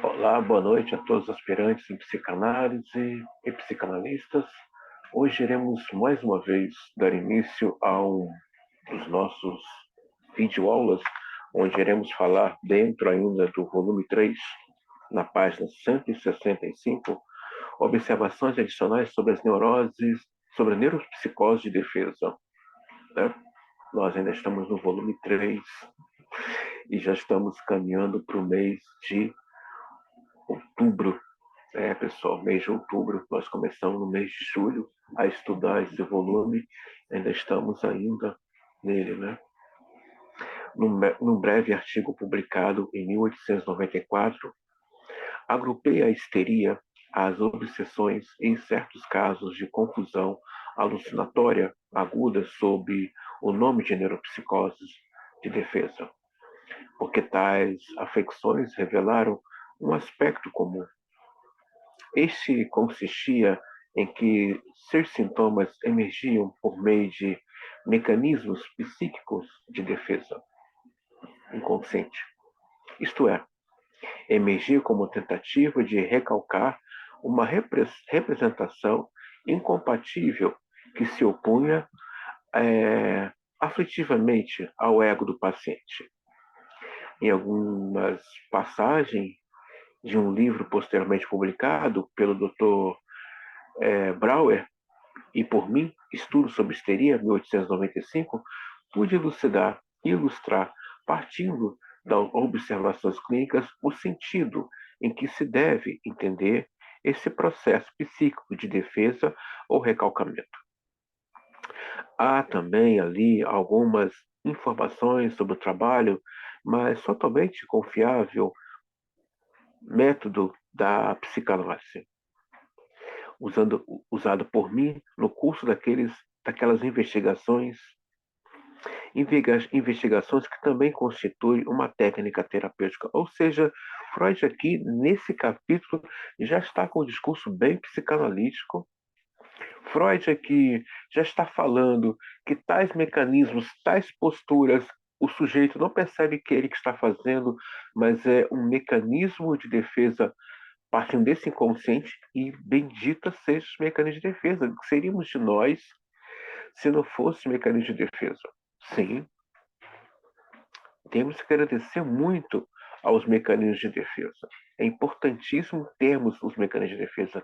Olá, boa noite a todos os aspirantes em psicanálise e psicanalistas. Hoje iremos mais uma vez dar início a um dos nossos videoaulas, onde iremos falar dentro ainda do volume 3, na página 165, observações adicionais sobre as neuroses, sobre a neuropsicose de defesa. Né? Nós ainda estamos no volume 3 e já estamos caminhando para o mês de outubro. Pessoal, mês de outubro, nós começamos no mês de julho a estudar esse volume, ainda estamos ainda nele, né? Num breve artigo publicado em 1894, agrupei a histeria, as obsessões e certos casos de confusão alucinatória aguda sob o nome de neuropsicoses de defesa, porque tais afecções revelaram um aspecto comum. Este consistia em que seus sintomas emergiam por meio de mecanismos psíquicos de defesa inconsciente. Isto é, emergia como tentativa de recalcar uma representação incompatível que se opunha aflitivamente ao ego do paciente. Em algumas passagens de um livro posteriormente publicado pelo Dr. Brauer e por mim, Estudo sobre Histeria, 1895, pude elucidar e ilustrar, partindo das observações clínicas, o sentido em que se deve entender esse processo psíquico de defesa ou recalcamento. Há também ali algumas informações sobre o trabalho, mas totalmente confiável método da psicanálise, usado por mim no curso daquelas investigações que também constituem uma técnica terapêutica. Ou seja, Freud aqui, nesse capítulo, já está com um discurso bem psicanalítico. Freud aqui já está falando que tais mecanismos, tais posturas, o sujeito não percebe que é ele que está fazendo, mas é um mecanismo de defesa partindo desse inconsciente, e bendita seja os mecanismos de defesa. O que seríamos de nós se não fosse mecanismo de defesa? Sim, temos que agradecer muito aos mecanismos de defesa. É importantíssimo termos os mecanismos de defesa.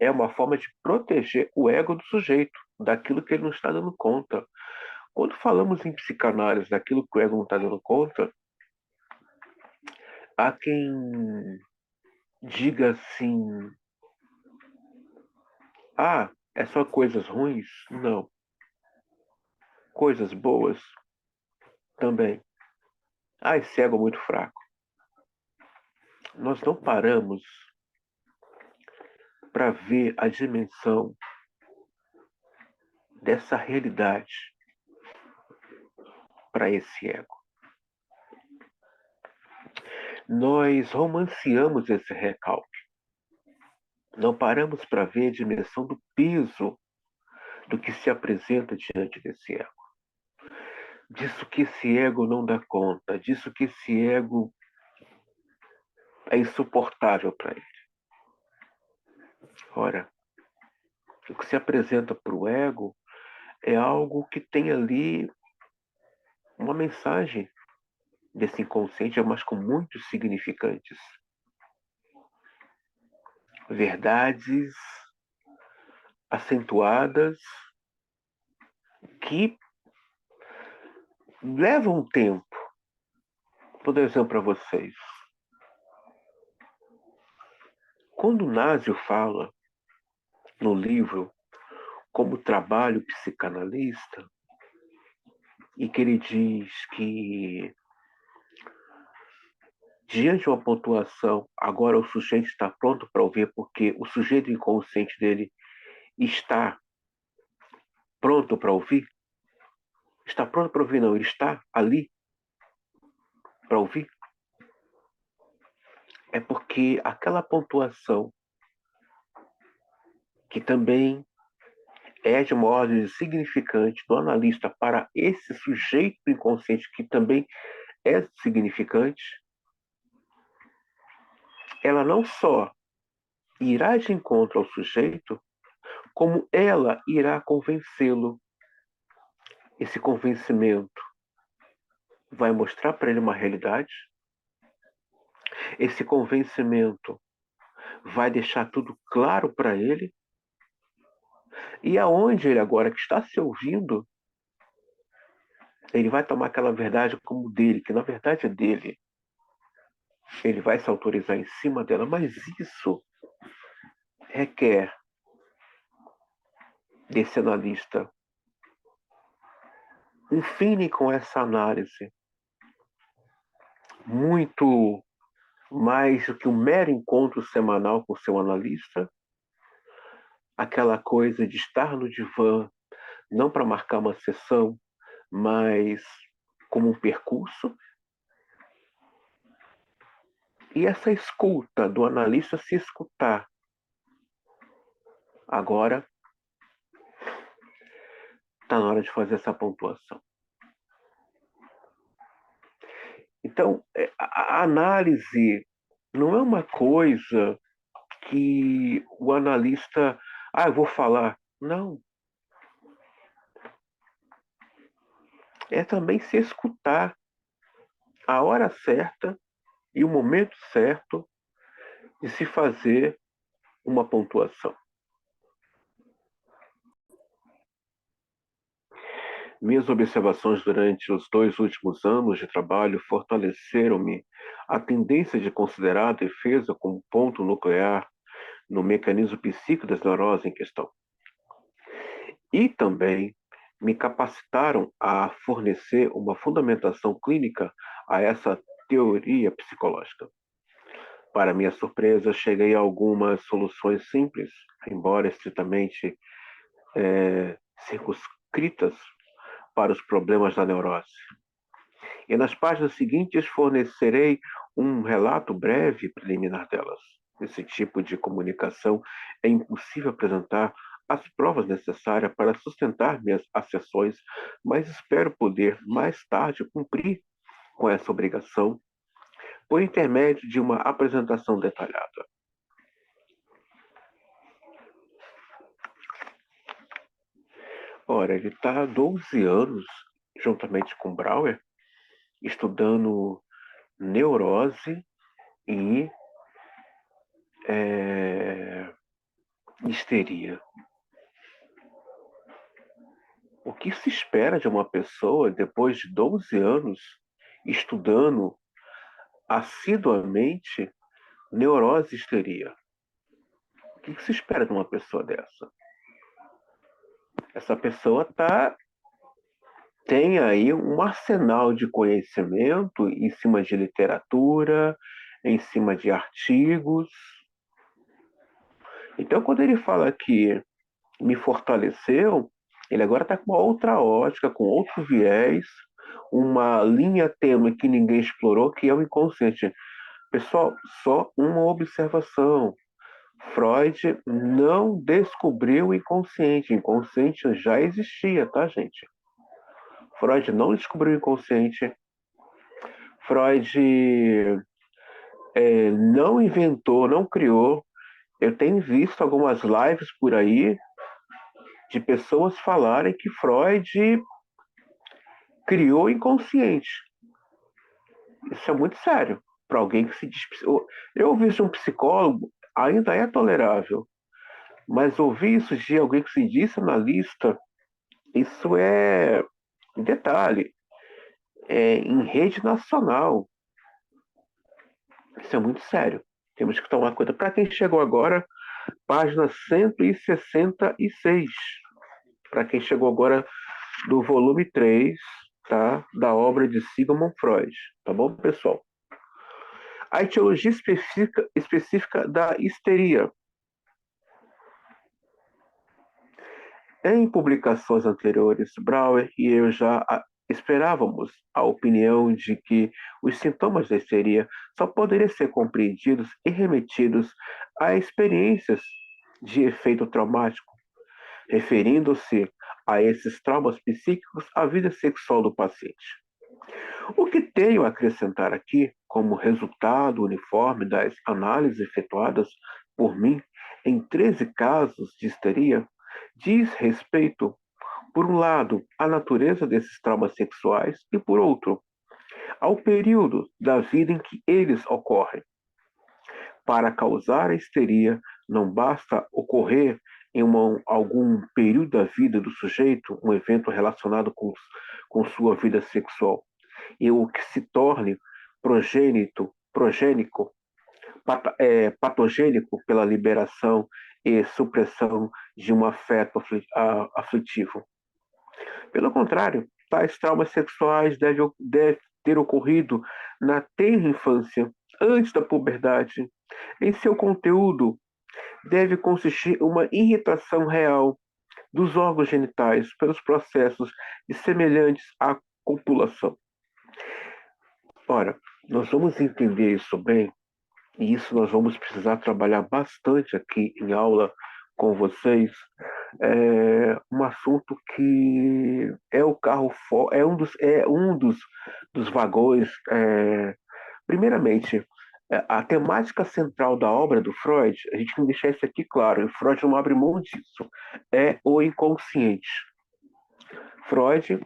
É uma forma de proteger o ego do sujeito, daquilo que ele não está dando conta. Quando falamos em psicanálise, daquilo que o ego não está dando conta, há quem diga assim: ah, é só coisas ruins? Não. Coisas boas também. Ah, esse ego é muito fraco. Nós não paramos para ver a dimensão dessa realidade para esse ego. Nós romanceamos esse recalque. Não paramos para ver a dimensão do peso do que se apresenta diante desse ego. Disso que esse ego não dá conta, disso que esse ego é insuportável para ele. Ora, o que se apresenta para o ego é algo que tem ali uma mensagem desse inconsciente, mas com muitos significantes. Verdades acentuadas que levam tempo. Vou dar um exemplo para vocês. Quando Nasio fala no livro como trabalho psicanalista, e que ele diz que diante de uma pontuação, agora o sujeito está pronto para ouvir, porque o sujeito inconsciente dele está pronto para ouvir. Está pronto para ouvir, não, ele está ali para ouvir. É porque aquela pontuação, que também é de uma ordem significante do analista para esse sujeito inconsciente, que também é significante, ela não só irá de encontro ao sujeito, como ela irá convencê-lo. Esse convencimento vai mostrar para ele uma realidade. Esse convencimento vai deixar tudo claro para ele. E aonde ele agora que está se ouvindo, ele vai tomar aquela verdade como dele, que na verdade é dele. Ele vai se autorizar em cima dela, mas isso requer desse analista um feeling com essa análise muito mais do que um mero encontro semanal com o seu analista, aquela coisa de estar no divã, não para marcar uma sessão, mas como um percurso. E essa escuta do analista se escutar. Agora está na hora de fazer essa pontuação. Então, a análise não é uma coisa que o analista, eu vou falar. Não. É também se escutar a hora certa e o momento certo de se fazer uma pontuação. Minhas observações durante os 2 últimos anos de trabalho fortaleceram-me a tendência de considerar a defesa como ponto nuclear no mecanismo psíquico das neuroses em questão. E também me capacitaram a fornecer uma fundamentação clínica a essa teoria psicológica. Para minha surpresa, cheguei a algumas soluções simples, embora estritamente circunscritas para os problemas da neurose. E nas páginas seguintes fornecerei um relato breve e preliminar delas. Esse tipo de comunicação é impossível apresentar as provas necessárias para sustentar minhas asserções, mas espero poder mais tarde cumprir com essa obrigação por intermédio de uma apresentação detalhada. Ora, ele está há 12 anos, juntamente com Brauer, estudando neurose e histeria. O que se espera de uma pessoa depois de 12 anos estudando assiduamente neurose e histeria? O que se espera de uma pessoa dessa? Essa pessoa tem aí um arsenal de conhecimento em cima de literatura, em cima de artigos. Então, quando ele fala que me fortaleceu, ele agora está com uma outra ótica, com outro viés, uma linha tênue que ninguém explorou, que é o inconsciente. Pessoal, só uma observação. Freud não descobriu o inconsciente. O inconsciente já existia, tá, gente? Freud não descobriu o inconsciente. Freud não inventou, não criou. Eu tenho visto algumas lives por aí de pessoas falarem que Freud criou o inconsciente. Isso é muito sério. Para alguém que se diz. Eu ouvi isso de um psicólogo, ainda é tolerável. Mas ouvir isso de alguém que se diz analista, isso é. Detalhe, em rede nacional. Isso é muito sério. Temos que tomar cuidado. Para quem chegou agora, página 166. Para quem chegou agora do volume 3, tá? Da obra de Sigmund Freud. Tá bom, pessoal? A etiologia específica da histeria. Em publicações anteriores, Brauer e eu já esperávamos a opinião de que os sintomas da histeria só poderiam ser compreendidos e remetidos a experiências de efeito traumático, referindo-se a esses traumas psíquicos à vida sexual do paciente. O que tenho a acrescentar aqui como resultado uniforme das análises efetuadas por mim em 13 casos de histeria, diz respeito, por um lado, à natureza desses traumas sexuais e, por outro, ao período da vida em que eles ocorrem. Para causar a histeria, não basta ocorrer em algum período da vida do sujeito um evento relacionado com sua vida sexual, e o que se torne progênico, patogênico pela liberação e supressão de um afeto aflitivo. Pelo contrário, tais traumas sexuais devem ter ocorrido na tenra infância, antes da puberdade. Em seu conteúdo, deve consistir em uma irritação real dos órgãos genitais pelos processos semelhantes à copulação. Ora, nós vamos entender isso bem, e isso nós vamos precisar trabalhar bastante aqui em aula com vocês. É um assunto que é o carro é um dos vagões. Primeiramente, a temática central da obra do Freud, a gente tem que deixar isso aqui claro, e Freud não abre mão disso, é o inconsciente. Freud,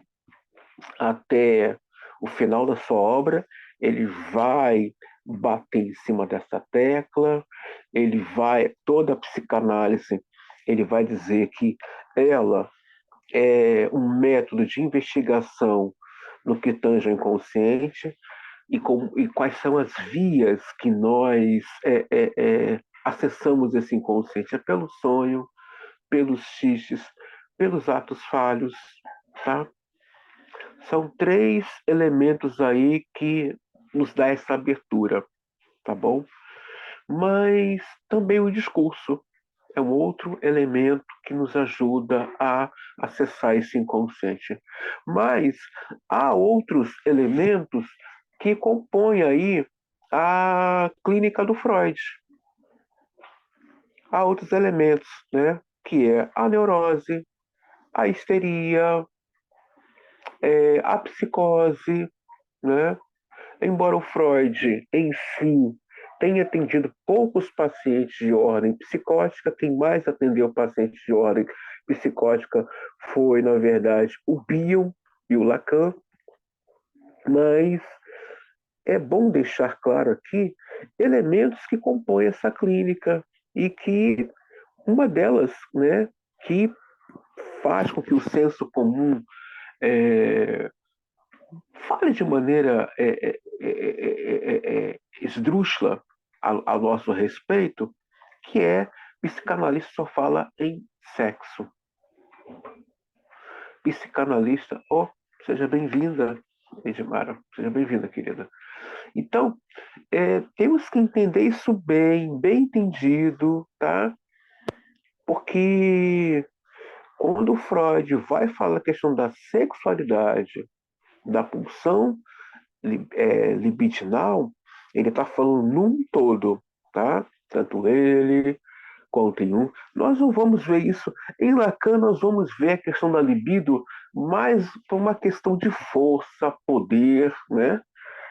até o final da sua obra, ele vai bater em cima dessa tecla, toda a psicanálise, ele vai dizer que ela é um método de investigação no que tange ao inconsciente e quais são as vias que nós acessamos esse inconsciente. É pelo sonho, pelos xixes, pelos atos falhos, tá? São 3 elementos aí que nos dá essa abertura, tá bom? Mas também o discurso é um outro elemento que nos ajuda a acessar esse inconsciente. Mas há outros elementos que compõem aí a clínica do Freud. Há outros elementos, né? Que é a neurose, a histeria, a psicose, né? Embora o Freud em si tenha atendido poucos pacientes de ordem psicótica, quem mais atendeu pacientes de ordem psicótica foi, na verdade, o Bion e o Lacan, mas é bom deixar claro aqui elementos que compõem essa clínica e que uma delas, né, que faz com que o senso comum fale de maneira esdrúxula a nosso respeito, que é psicanalista só fala em sexo. Psicanalista, seja bem-vinda, Edmara, seja bem-vinda, querida. Então, temos que entender isso bem entendido, tá? Porque quando o Freud vai falar a questão da sexualidade, da pulsão libidinal, ele está falando num todo, tá? Tanto ele quanto em um. Nós não vamos ver isso. Em Lacan, nós vamos ver a questão da libido mais por uma questão de força, poder, né?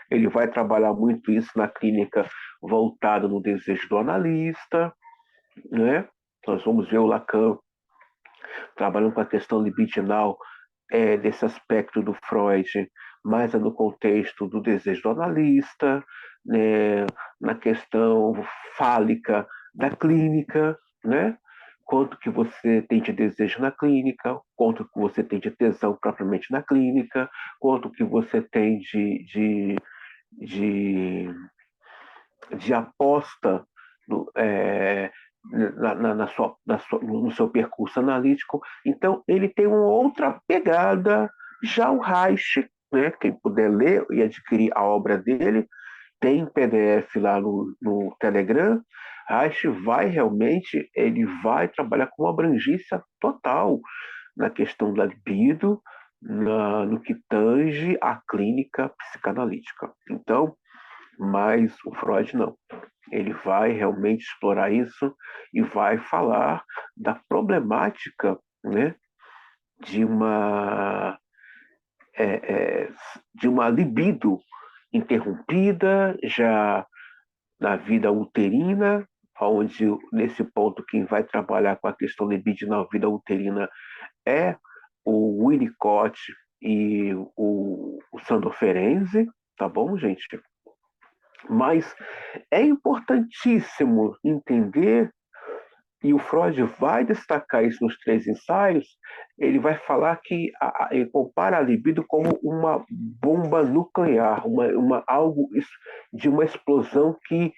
Ele vai trabalhar muito isso na clínica voltada no desejo do analista, né? Nós vamos ver o Lacan trabalhando com a questão libidinal desse aspecto do Freud, mais no contexto do desejo do analista, né, na questão fálica da clínica, né? Quanto que você tem de desejo na clínica, quanto que você tem de tesão propriamente na clínica, quanto que você tem de, de aposta no, no seu percurso analítico. Então, ele tem uma outra pegada. Já o Reich, né, quem puder ler e adquirir a obra dele, tem PDF lá no Telegram. Reich ele vai trabalhar com uma abrangência total na questão da libido, no que tange a clínica psicanalítica. Então, mas o Freud não. Ele vai realmente explorar isso e vai falar da problemática, né, de uma libido interrompida já na vida uterina, onde nesse ponto quem vai trabalhar com a questão libidinal na vida uterina é o Winnicott e o Sandor Ferenczi, tá bom, gente? Mas é importantíssimo entender, e o Freud vai destacar isso nos três ensaios, ele vai falar que ele compara a libido como uma bomba nuclear, algo de uma explosão que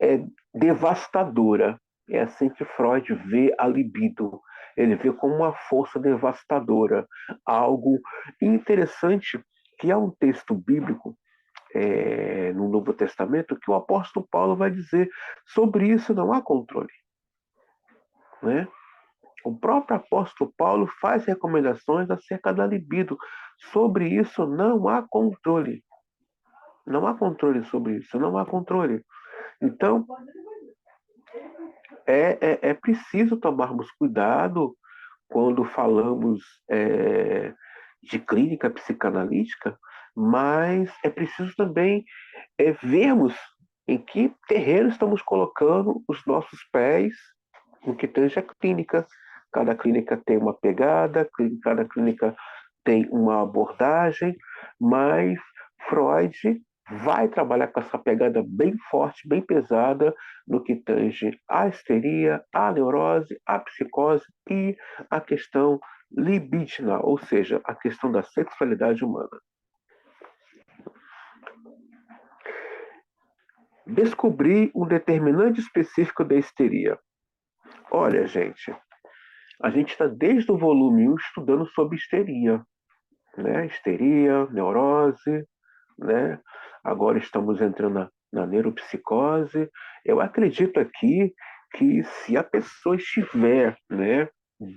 é devastadora. É assim que Freud vê a libido. Ele vê como uma força devastadora, algo interessante, que é um texto bíblico no Novo Testamento que o apóstolo Paulo vai dizer sobre isso não há controle, né? O próprio apóstolo Paulo faz recomendações acerca da libido. Sobre isso não há controle. Não há controle sobre isso, não há controle. Então, é preciso tomarmos cuidado quando falamos de clínica psicanalítica, mas é preciso também vermos em que terreno estamos colocando os nossos pés no que tange a clínica. Cada clínica tem uma pegada, cada clínica tem uma abordagem, mas Freud vai trabalhar com essa pegada bem forte, bem pesada, no que tange a histeria, a neurose, a psicose e a questão libidinal, ou seja, a questão da sexualidade humana. Descobrir um determinante específico da histeria. Olha, gente, a gente está desde o volume 1 estudando sobre histeria, né? Histeria, neurose, né? Agora estamos entrando na neuropsicose. Eu acredito aqui que se a pessoa estiver, né,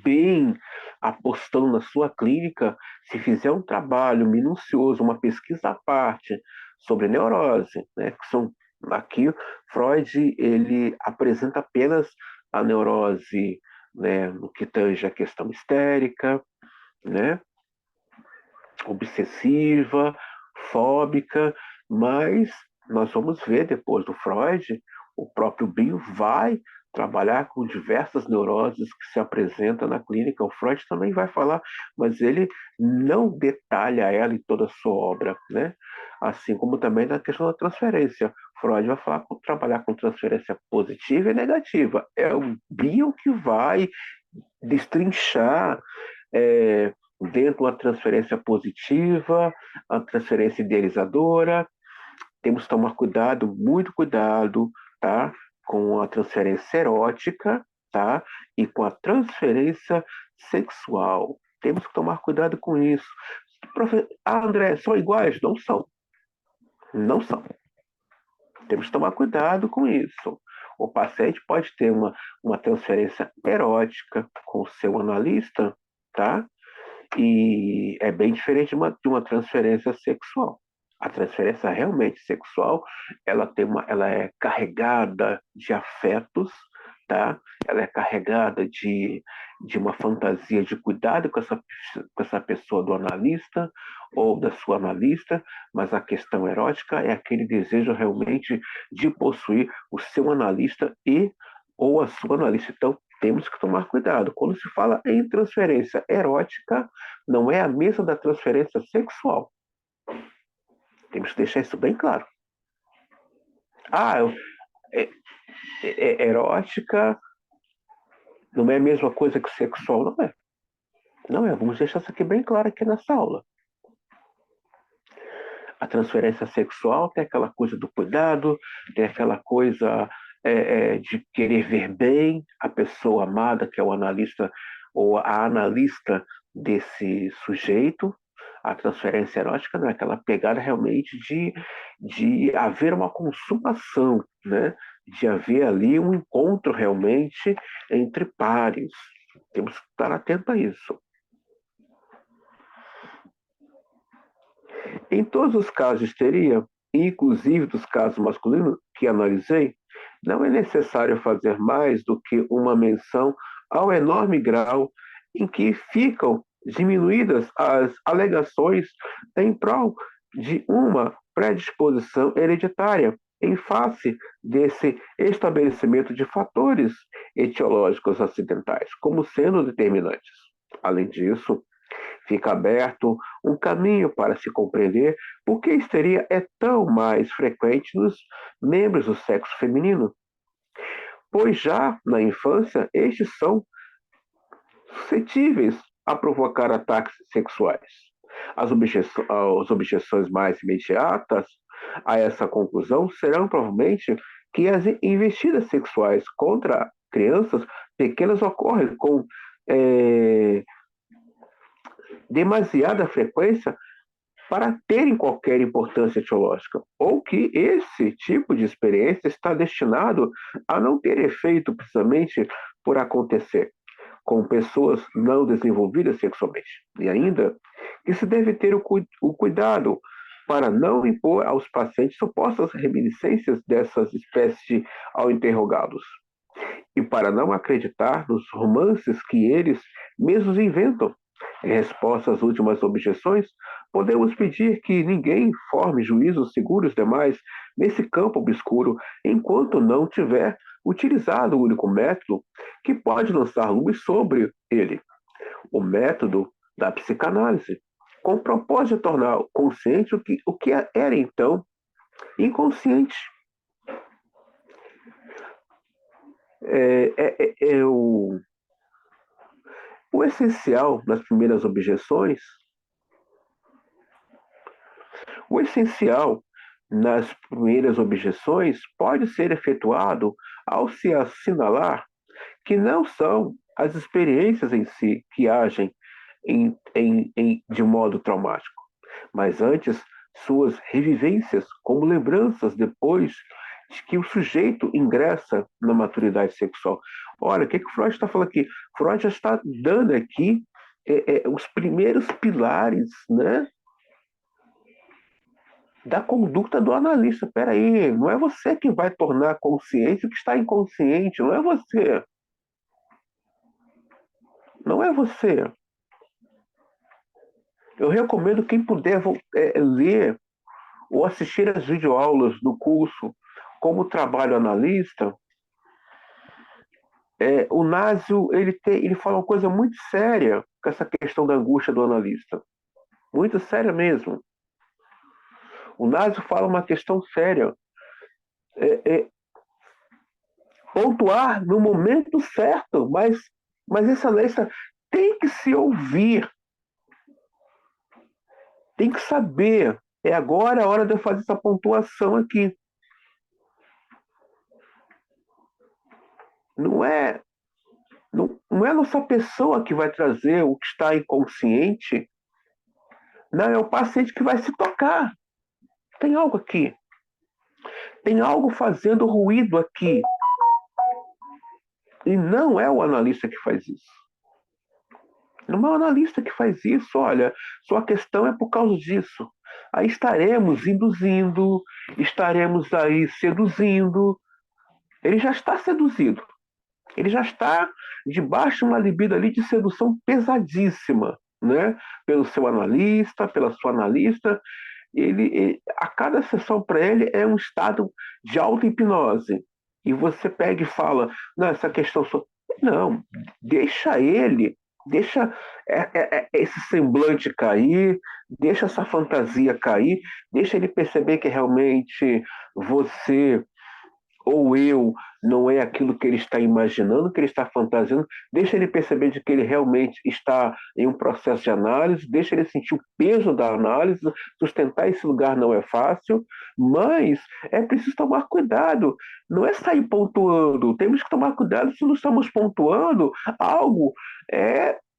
bem apostando na sua clínica, se fizer um trabalho minucioso, uma pesquisa à parte sobre neurose, né, que são aqui Freud ele apresenta apenas a neurose, né, no que tange a questão histérica, né, obsessiva, fóbica, mas nós vamos ver depois do Freud, o próprio Bill vai trabalhar com diversas neuroses que se apresentam na clínica. O Freud também vai falar, mas ele não detalha ela em toda a sua obra, né? Assim como também na questão da transferência. Freud vai falar trabalhar com transferência positiva e negativa. É o Bill que vai destrinchar dentro da transferência positiva, a transferência idealizadora. Temos que tomar cuidado, muito cuidado, tá? Com a transferência erótica, tá? E com a transferência sexual. Temos que tomar cuidado com isso. André, são iguais? Não são. Não são. Temos que tomar cuidado com isso. O paciente pode ter uma transferência erótica com o seu analista, tá? E é bem diferente de uma transferência sexual. A transferência realmente sexual, ela é carregada de afetos, tá? Ela é carregada de uma fantasia de cuidado com essa pessoa do analista ou da sua analista, mas a questão erótica é aquele desejo realmente de possuir o seu analista ou a sua analista. Então, temos que tomar cuidado. Quando se fala em transferência erótica, não é a mesma da transferência sexual. Temos que deixar isso bem claro. Erótica não é a mesma coisa que sexual, não é. Não é. Vamos deixar isso aqui bem claro aqui nessa aula. A transferência sexual tem aquela coisa do cuidado, tem aquela coisa de querer ver bem a pessoa amada, que é o analista ou a analista desse sujeito. A transferência erótica não é aquela pegada realmente de haver uma consumação, né? De haver ali um encontro realmente entre pares. Temos que estar atento a isso. Em todos os casos de histeria, inclusive dos casos masculinos que analisei, não é necessário fazer mais do que uma menção ao enorme grau em que ficam diminuídas as alegações em prol de uma predisposição hereditária em face desse estabelecimento de fatores etiológicos acidentais como sendo determinantes. Além disso, fica aberto um caminho para se compreender por que a histeria é tão mais frequente nos membros do sexo feminino, pois já na infância estes são suscetíveis a provocar ataques sexuais. As objeções mais imediatas a essa conclusão serão provavelmente que as investidas sexuais contra crianças pequenas ocorrem com demasiada frequência para terem qualquer importância etiológica, ou que esse tipo de experiência está destinado a não ter efeito precisamente por acontecer com pessoas não desenvolvidas sexualmente. E ainda que se deve ter o cuidado para não impor aos pacientes supostas reminiscências dessas espécies ao interrogá-los, e para não acreditar nos romances que eles mesmos inventam. Em resposta às últimas objeções, podemos pedir que ninguém forme juízos seguros demais nesse campo obscuro enquanto não tiver utilizado o único método que pode lançar luz sobre ele, o método da psicanálise, com o propósito de tornar consciente o que era então inconsciente. O essencial nas primeiras objeções, pode ser efetuado ao se assinalar que não são as experiências em si que agem de modo traumático, mas antes suas revivências como lembranças depois de que o sujeito ingressa na maturidade sexual. Olha, o que o Freud está falando aqui? Freud já está dando aqui os primeiros pilares, né, da conduta do analista. Espera aí, não é você que vai tornar consciente o que está inconsciente, não é você. Não é você. Eu recomendo quem puder ler ou assistir às videoaulas do curso como trabalho analista. O Nasio, ele fala uma coisa muito séria com essa questão da angústia do analista. Muito séria mesmo. O Nasio fala uma questão séria. Pontuar no momento certo, mas esse analista tem que se ouvir. Tem que saber. Agora a hora de eu fazer essa pontuação aqui. Não é a nossa pessoa que vai trazer o que está inconsciente. Não, é o paciente que vai se tocar. Tem algo aqui. Tem algo fazendo ruído aqui. E não é o analista que faz isso. Não é o analista que faz isso. Olha, sua questão é por causa disso. Aí estaremos induzindo, estaremos aí seduzindo. Ele já está seduzido. Ele já está debaixo de uma libido ali de sedução pesadíssima, né? Pelo seu analista, pela sua analista. A cada sessão para ele é um estado de auto-hipnose. E você pega e fala, não, essa questão... Não, deixa ele, deixa esse semblante cair, deixa essa fantasia cair, deixa ele perceber que realmente você ou eu não é aquilo que ele está imaginando, que ele está fantasiando, deixa ele perceber de que ele realmente está em um processo de análise, deixa ele sentir o peso da análise, sustentar esse lugar não é fácil, mas é preciso tomar cuidado, não é sair pontuando, temos que tomar cuidado se não estamos pontuando algo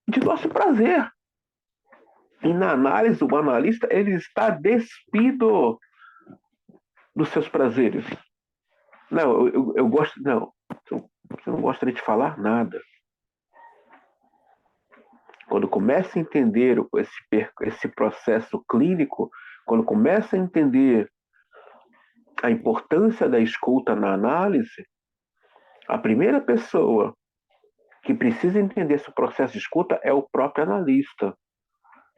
de nosso prazer. E na análise, o analista ele está despido dos seus prazeres. Não, eu gosto. Não, você não gostaria de falar nada. Quando começa a entender esse processo clínico, quando começa a entender a importância da escuta na análise, a primeira pessoa que precisa entender esse processo de escuta é o próprio analista.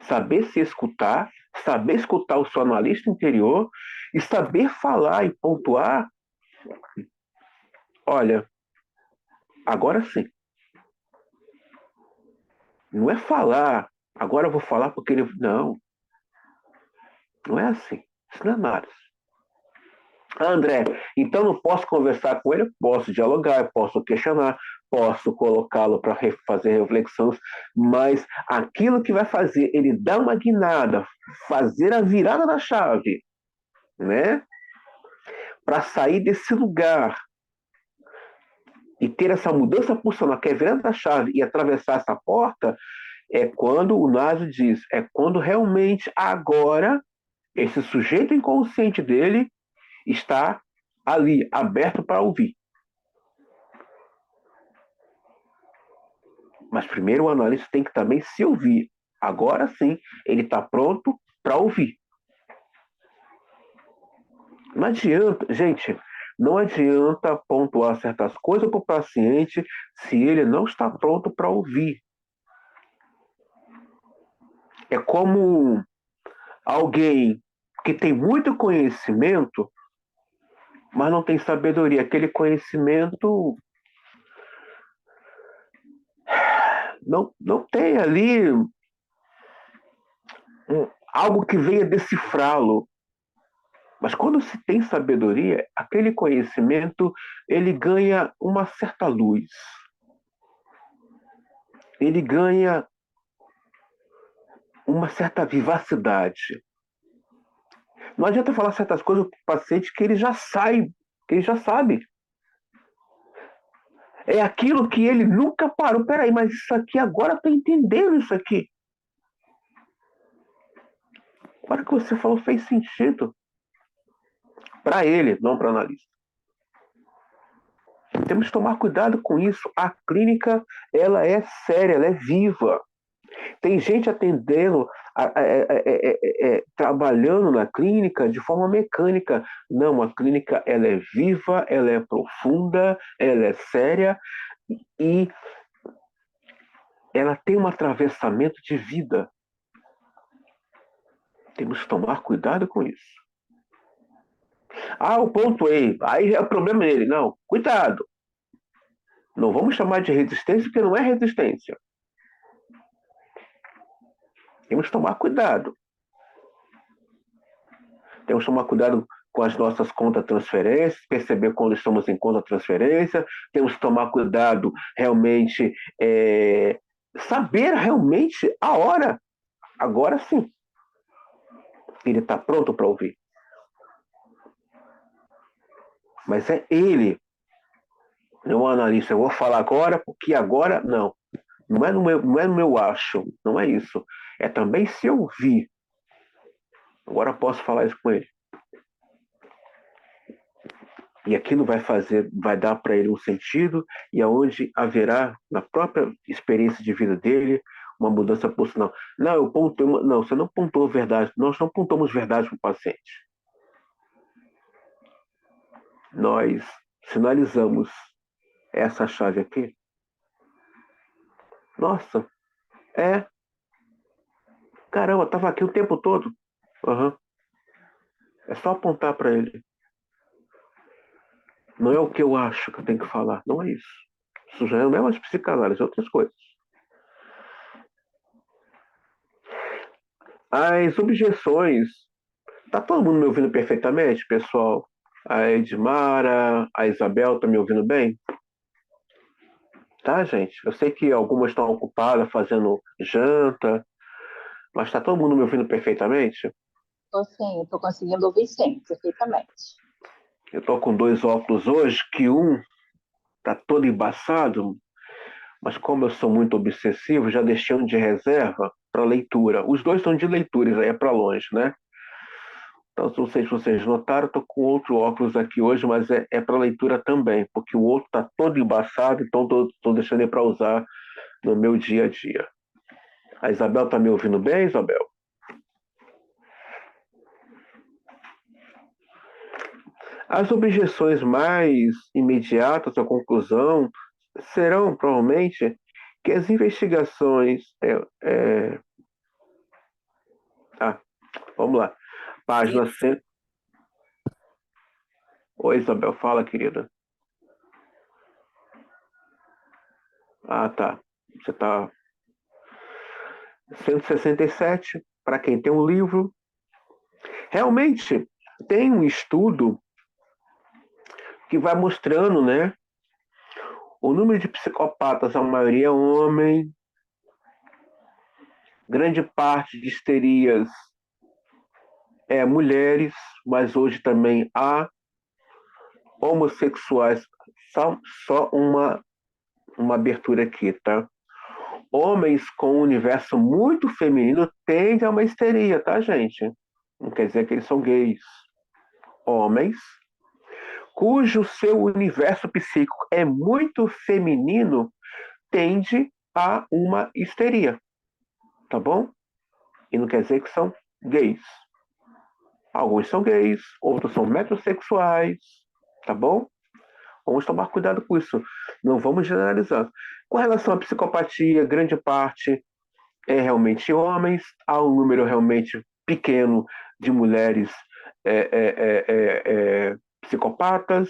saber se escutar, saber escutar o seu analista interior e saber falar e pontuar. Olha, agora sim. Não é falar, agora eu vou falar porque ele. Não, não é assim. Isso não é nada. Ah, André, então não posso conversar com ele? Posso dialogar, posso questionar, posso colocá-lo para fazer reflexões, mas aquilo que vai fazer ele dar uma guinada, fazer a virada da chave, né? Para sair desse lugar e ter essa mudança funcional, que é virada da chave e atravessar essa porta, é quando o Naso diz, é quando realmente agora esse sujeito inconsciente dele está ali, aberto para ouvir. Mas primeiro o analista tem que também se ouvir. Agora sim, ele está pronto para ouvir. Não adianta, gente, não adianta pontuar certas coisas para o paciente se ele não está pronto para ouvir. É como alguém que tem muito conhecimento, mas não tem sabedoria. Aquele conhecimento não tem ali algo que venha decifrá-lo. Mas quando se tem sabedoria, aquele conhecimento ele ganha uma certa luz. Ele ganha uma certa vivacidade. Não adianta falar certas coisas para o paciente que ele já sabe, que ele já sabe. É aquilo que ele nunca parou. Peraí, mas isso aqui agora eu tô entendendo isso aqui. Agora que você falou fez sentido. Para ele, não para o analista. Temos que tomar cuidado com isso. A clínica, ela é séria, ela é viva. Tem gente atendendo, trabalhando na clínica de forma mecânica. Não, a clínica ela é viva, ela é profunda, ela é séria e ela tem um atravessamento de vida. Temos que tomar cuidado com isso. Ah, o pontuei. Aí é o problema dele. Não, cuidado. Não vamos chamar de resistência porque não é resistência. Temos que tomar cuidado. Temos que tomar cuidado com as nossas contas transferências, perceber quando estamos em conta transferência, temos que tomar cuidado realmente, saber realmente a hora. Agora sim, ele está pronto para ouvir. Mas é ele, não é o analista. Eu vou falar agora, porque agora não. Não é no meu acho, não é isso. É também se ouvir. Agora posso falar isso com ele. E aquilo vai dar para ele um sentido e aonde haverá, na própria experiência de vida dele, uma mudança posicional. Não, eu pontuei, não, você não pontuou verdade. Nós não pontuamos verdade para o paciente. Nós sinalizamos essa chave aqui. Nossa, caramba, estava aqui o tempo todo. Uhum. É só apontar para ele. Não é o que eu acho que eu tenho que falar. Não é isso. Isso já não é mais psicanálise, é outras coisas. As objeções. Tá todo mundo me ouvindo perfeitamente, pessoal? A Edmara, a Isabel, tá me ouvindo bem? Tá, gente? Eu sei que algumas estão ocupadas fazendo janta, mas tá todo mundo me ouvindo perfeitamente? Tô sim, tô conseguindo ouvir sim, perfeitamente. Eu tô com dois óculos hoje, que um tá todo embaçado, mas como eu sou muito obsessivo, já deixei um de reserva para leitura. Os dois são de leituras, aí é para longe, né? Então, não sei se vocês notaram, estou com outro óculos aqui hoje, mas é para leitura também, porque o outro está todo embaçado, então estou deixando ele para usar no meu dia a dia. A Isabel está me ouvindo bem, Isabel? As objeções mais imediatas à conclusão serão, provavelmente, que as investigações Vamos lá. Página 100. Oi, Isabel, fala, querida. Ah, tá. Você tá 167, para quem tem um livro. Realmente, tem um estudo que vai mostrando, né? O número de psicopatas, a maioria é homem, grande parte de histerias é mulheres, mas hoje também há homossexuais. Só uma abertura aqui, tá? Homens com um universo muito feminino tendem a uma histeria, tá, gente? Não quer dizer que eles são gays. Homens cujo seu universo psíquico é muito feminino tende a uma histeria, tá bom? E não quer dizer que são gays. Alguns são gays, outros são metrosexuais, tá bom? Vamos tomar cuidado com isso. Não vamos generalizar. Com relação à psicopatia, grande parte é realmente homens, há um número realmente pequeno de mulheres psicopatas.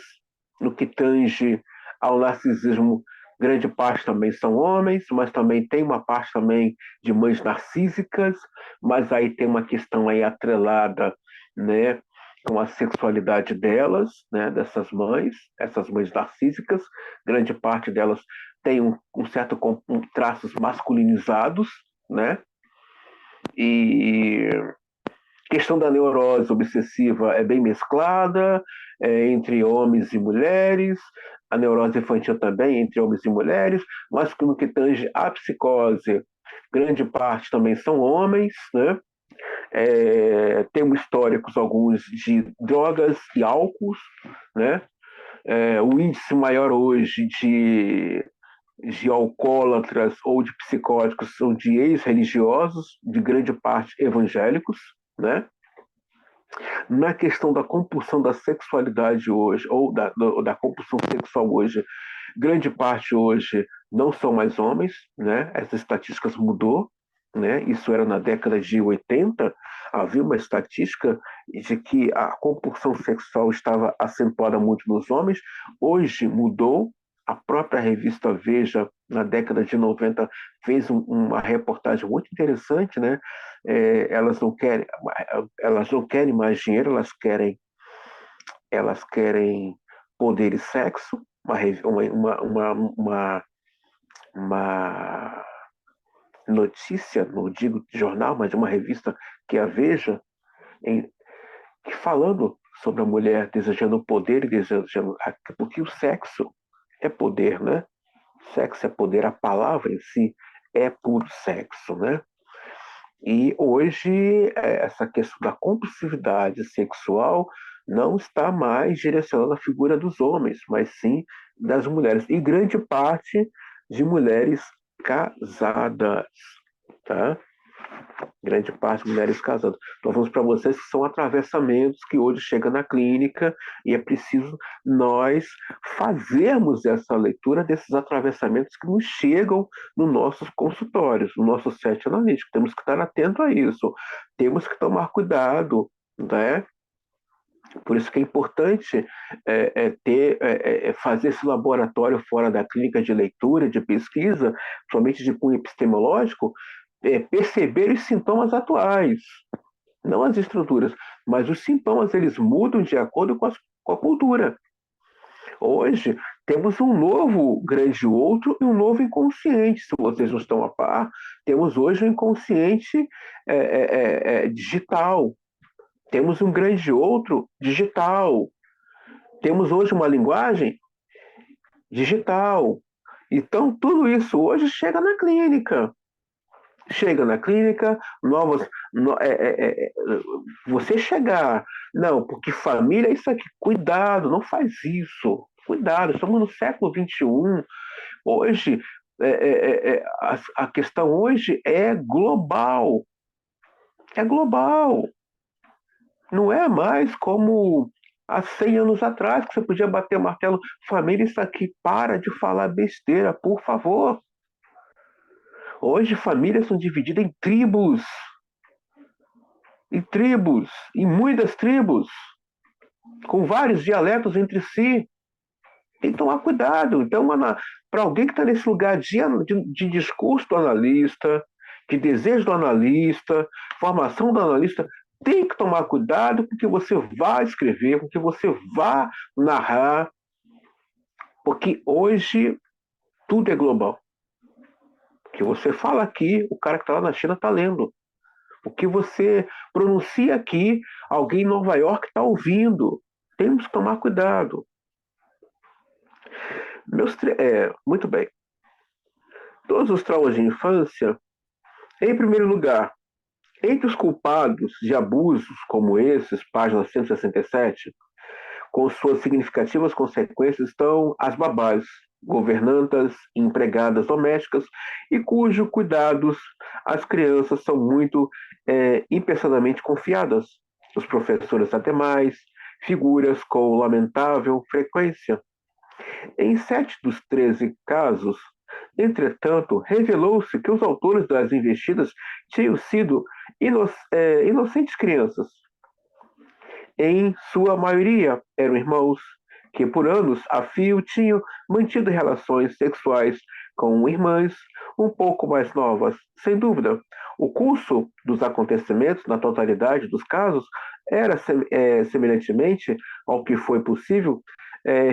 No que tange ao narcisismo, grande parte também são homens, mas também tem uma parte também de mães narcísicas, mas aí tem uma questão aí atrelada, né, com a sexualidade delas, né, dessas mães, essas mães narcísicas, grande parte delas tem um certo traços masculinizados, né, e questão da neurose obsessiva é bem mesclada entre homens e mulheres, a neurose infantil também entre homens e mulheres, mas no que tange a psicose, grande parte também são homens, né? Temos históricos alguns de drogas e álcools, né? O índice maior hoje de alcoólatras ou de psicóticos são de ex-religiosos, de grande parte evangélicos, né? Na questão da compulsão da sexualidade hoje, ou da compulsão sexual hoje, grande parte hoje não são mais homens, né? Essas estatísticas mudou, né? Isso era na década de 80, havia uma estatística de que a compulsão sexual estava acentuada muito nos homens, hoje mudou. A própria revista Veja, na década de 90, fez uma reportagem muito interessante, né? Elas não querem mais dinheiro, elas querem poder e sexo. Uma notícia, não digo jornal, mas de uma revista que é a Veja, em, falando sobre a mulher desejando poder e desejando. Porque o sexo é poder, né? Sexo é poder, a palavra em si é puro sexo, né? E hoje essa questão da compulsividade sexual não está mais direcionada à figura dos homens, mas sim das mulheres. E grande parte de mulheres casadas, tá? Grande parte de mulheres casadas. Então, vamos para vocês que são atravessamentos que hoje chegam na clínica e é preciso nós fazermos essa leitura desses atravessamentos que nos chegam nos nossos consultórios, no nosso set analítico. Temos que estar atento a isso. Temos que tomar cuidado, né? Por isso que é importante fazer esse laboratório fora da clínica de leitura, de pesquisa, somente de cunho epistemológico, perceber os sintomas atuais, não as estruturas, mas os sintomas eles mudam de acordo com a cultura. Hoje temos um novo grande outro e um novo inconsciente. Se vocês não estão a par, temos hoje um inconsciente digital. Temos um grande outro digital. Temos hoje uma linguagem digital. Então, tudo isso hoje chega na clínica. Chega na clínica, você chegar, não, porque família é isso aqui, cuidado, não faz isso, cuidado, estamos no século XXI, hoje, a questão hoje é global, não é mais como há 100 anos atrás, que você podia bater o martelo, família, isso aqui, para de falar besteira, por favor. Hoje famílias são divididas em tribos. e tribos, e muitas tribos, com vários dialetos entre si. Tem que tomar cuidado. Então, para alguém que está nesse lugar de discurso do analista, de desejo do analista, formação do analista, tem que tomar cuidado com o que você vai escrever, com o que você vai narrar, porque hoje tudo é global. O que você fala aqui, o cara que está lá na China está lendo. O que você pronuncia aqui, alguém em Nova York está ouvindo. Temos que tomar cuidado. Muito bem. Todos os traumas de infância, em primeiro lugar, entre os culpados de abusos como esses, página 167, com suas significativas consequências, estão as babás, governantas, empregadas domésticas, e cujos cuidados as crianças são muito impessoalmente confiadas. Os professores até mais, figuras com lamentável frequência. Em 7 dos 13 casos, entretanto, revelou-se que os autores das investidas tinham sido inocentes crianças. Em sua maioria, eram irmãos que, por anos a fio, tinham mantido relações sexuais com irmãs um pouco mais novas. Sem dúvida, o curso dos acontecimentos, na totalidade dos casos, era semelhantemente ao que foi possível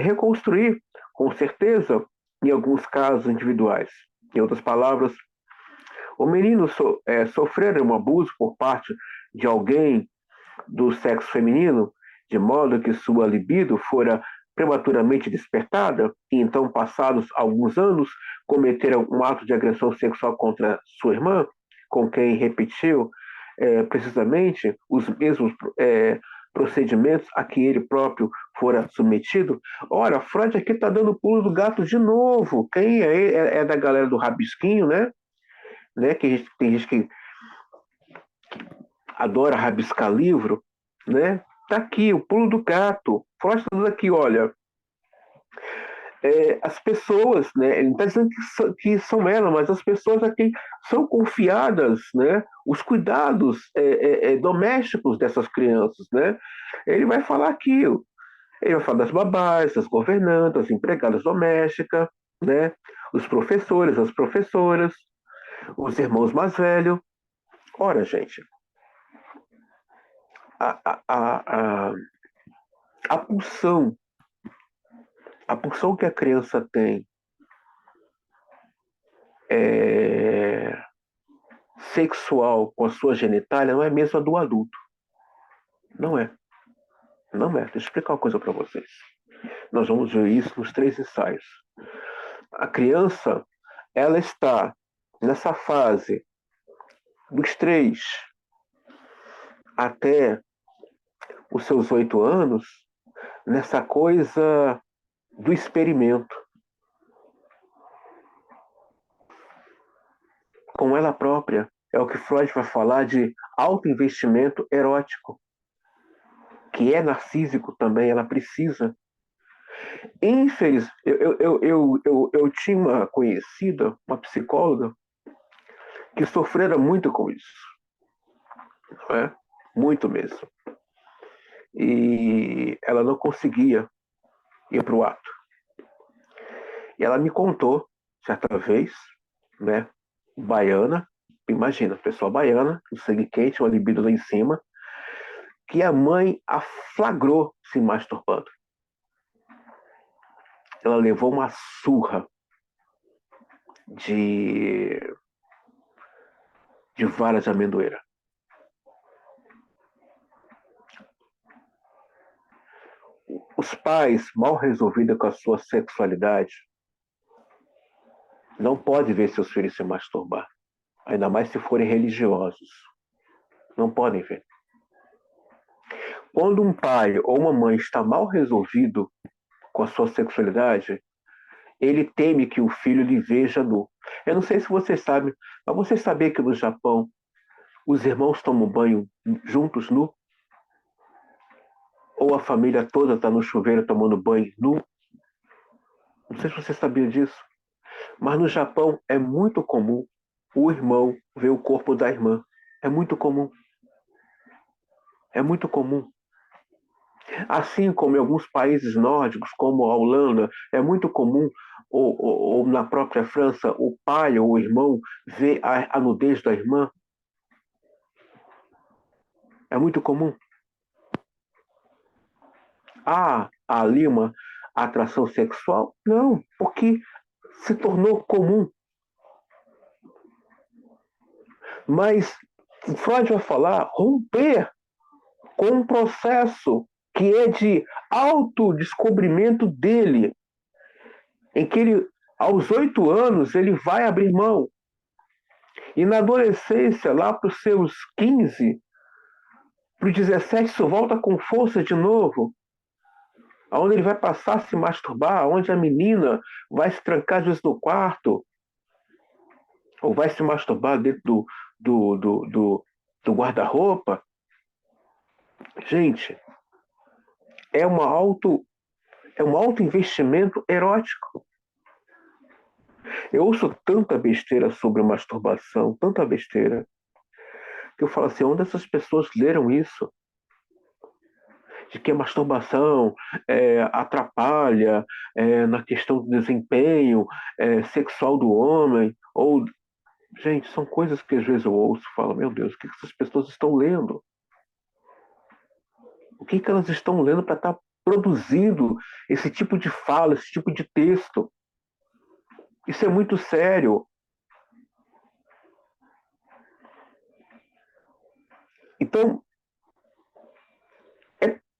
reconstruir, com certeza, em alguns casos individuais. Em outras palavras, o menino sofrer um abuso por parte de alguém do sexo feminino, de modo que sua libido fora prematuramente despertada, e então, passados alguns anos, cometeram um ato de agressão sexual contra sua irmã, com quem repetiu precisamente os mesmos procedimentos a que ele próprio fora submetido. Ora, Freud aqui está dando pulo do gato de novo. Quem é da galera do rabisquinho, né? Que tem gente que adora rabiscar livro, né? Tá aqui, o pulo do gato. Freud está dizendo aqui, olha, as pessoas, né? Ele está dizendo que são elas, mas as pessoas a quem são confiadas, né? Os cuidados domésticos dessas crianças, né? Ele vai falar aqui, ele vai falar das babás, das governantas, empregadas domésticas, né? Os professores, as professoras, os irmãos mais velhos. Ora, gente, a, a, a, a pulsão, a pulsão que a criança tem sexual com a sua genitália não é a mesma do adulto. Não é. Não é. Deixa eu explicar uma coisa para vocês. Nós vamos ver isso nos 3 ensaios. A criança, ela está nessa fase dos 3 até os seus 8 anos, nessa coisa do experimento. Com ela própria. É o que Freud vai falar de autoinvestimento erótico, que é narcísico também, ela precisa. Eu tinha uma conhecida, uma psicóloga, que sofrera muito com isso. Não é? Muito mesmo. E ela não conseguia ir para o ato. E ela me contou, certa vez, né, baiana, imagina, pessoa baiana, o sangue quente, uma libido lá em cima, que a mãe a flagrou se masturbando. Ela levou uma surra de vara de amendoeira. Os pais, mal resolvidos com a sua sexualidade, não podem ver seus filhos se masturbar. Ainda mais se forem religiosos. Não podem ver. Quando um pai ou uma mãe está mal resolvido com a sua sexualidade, ele teme que o filho lhe veja nu. Eu não sei se vocês sabem, mas vocês sabiam que no Japão os irmãos tomam banho juntos nu? Ou a família toda está no chuveiro tomando banho nu? Não sei se você sabia disso. Mas no Japão é muito comum o irmão ver o corpo da irmã. É muito comum. É muito comum. Assim como em alguns países nórdicos, como a Holanda, é muito comum, ou na própria França, o pai ou o irmão ver a nudez da irmã. É muito comum. Há ali uma atração sexual? Não, porque se tornou comum. Mas Freud vai falar romper com um processo que é de autodescobrimento dele, em que ele, aos 8 anos, ele vai abrir mão. E na adolescência, lá para os seus 15, para os 17, isso volta com força de novo, onde ele vai passar a se masturbar, onde a menina vai se trancar às vezes no quarto, ou vai se masturbar dentro do guarda-roupa. Gente, é, é um alto investimento erótico. Eu ouço tanta besteira sobre masturbação, tanta besteira, que eu falo assim, onde essas pessoas leram isso? De que a masturbação atrapalha na questão do desempenho sexual do homem, ou... Gente, são coisas que às vezes eu ouço e falo, meu Deus, o que essas pessoas estão lendo? O que elas estão lendo para estar produzindo esse tipo de fala, esse tipo de texto? Isso é muito sério. Então,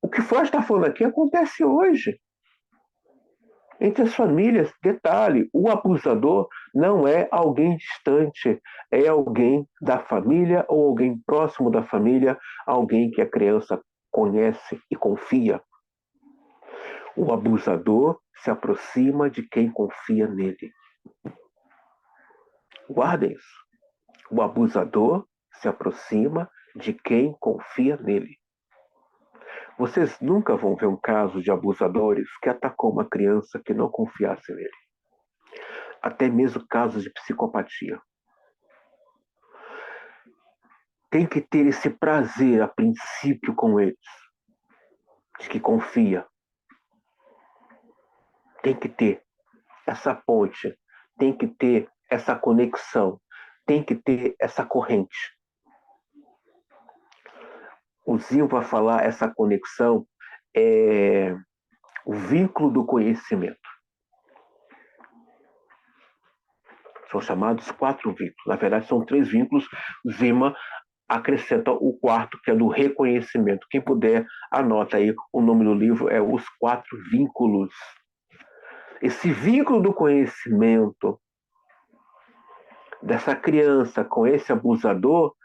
o que Freud está falando aqui acontece hoje. Entre as famílias, detalhe, o abusador não é alguém distante, é alguém da família ou alguém próximo da família, alguém que a criança conhece e confia. O abusador se aproxima de quem confia nele. Guardem isso. O abusador se aproxima de quem confia nele. Vocês nunca vão ver um caso de abusadores que atacou uma criança que não confiasse nele. Até mesmo casos de psicopatia. Tem que ter esse prazer a princípio com eles, de que confia. Tem que ter essa ponte, tem que ter essa conexão, tem que ter essa corrente. O Zinho vai falar essa conexão é o vínculo do conhecimento. São chamados 4 vínculos. Na verdade, são 3 vínculos. Zima acrescenta o 4, que é do reconhecimento. Quem puder, anota aí. O nome do livro é Os 4 Vínculos. Esse vínculo do conhecimento dessa criança com esse abusador,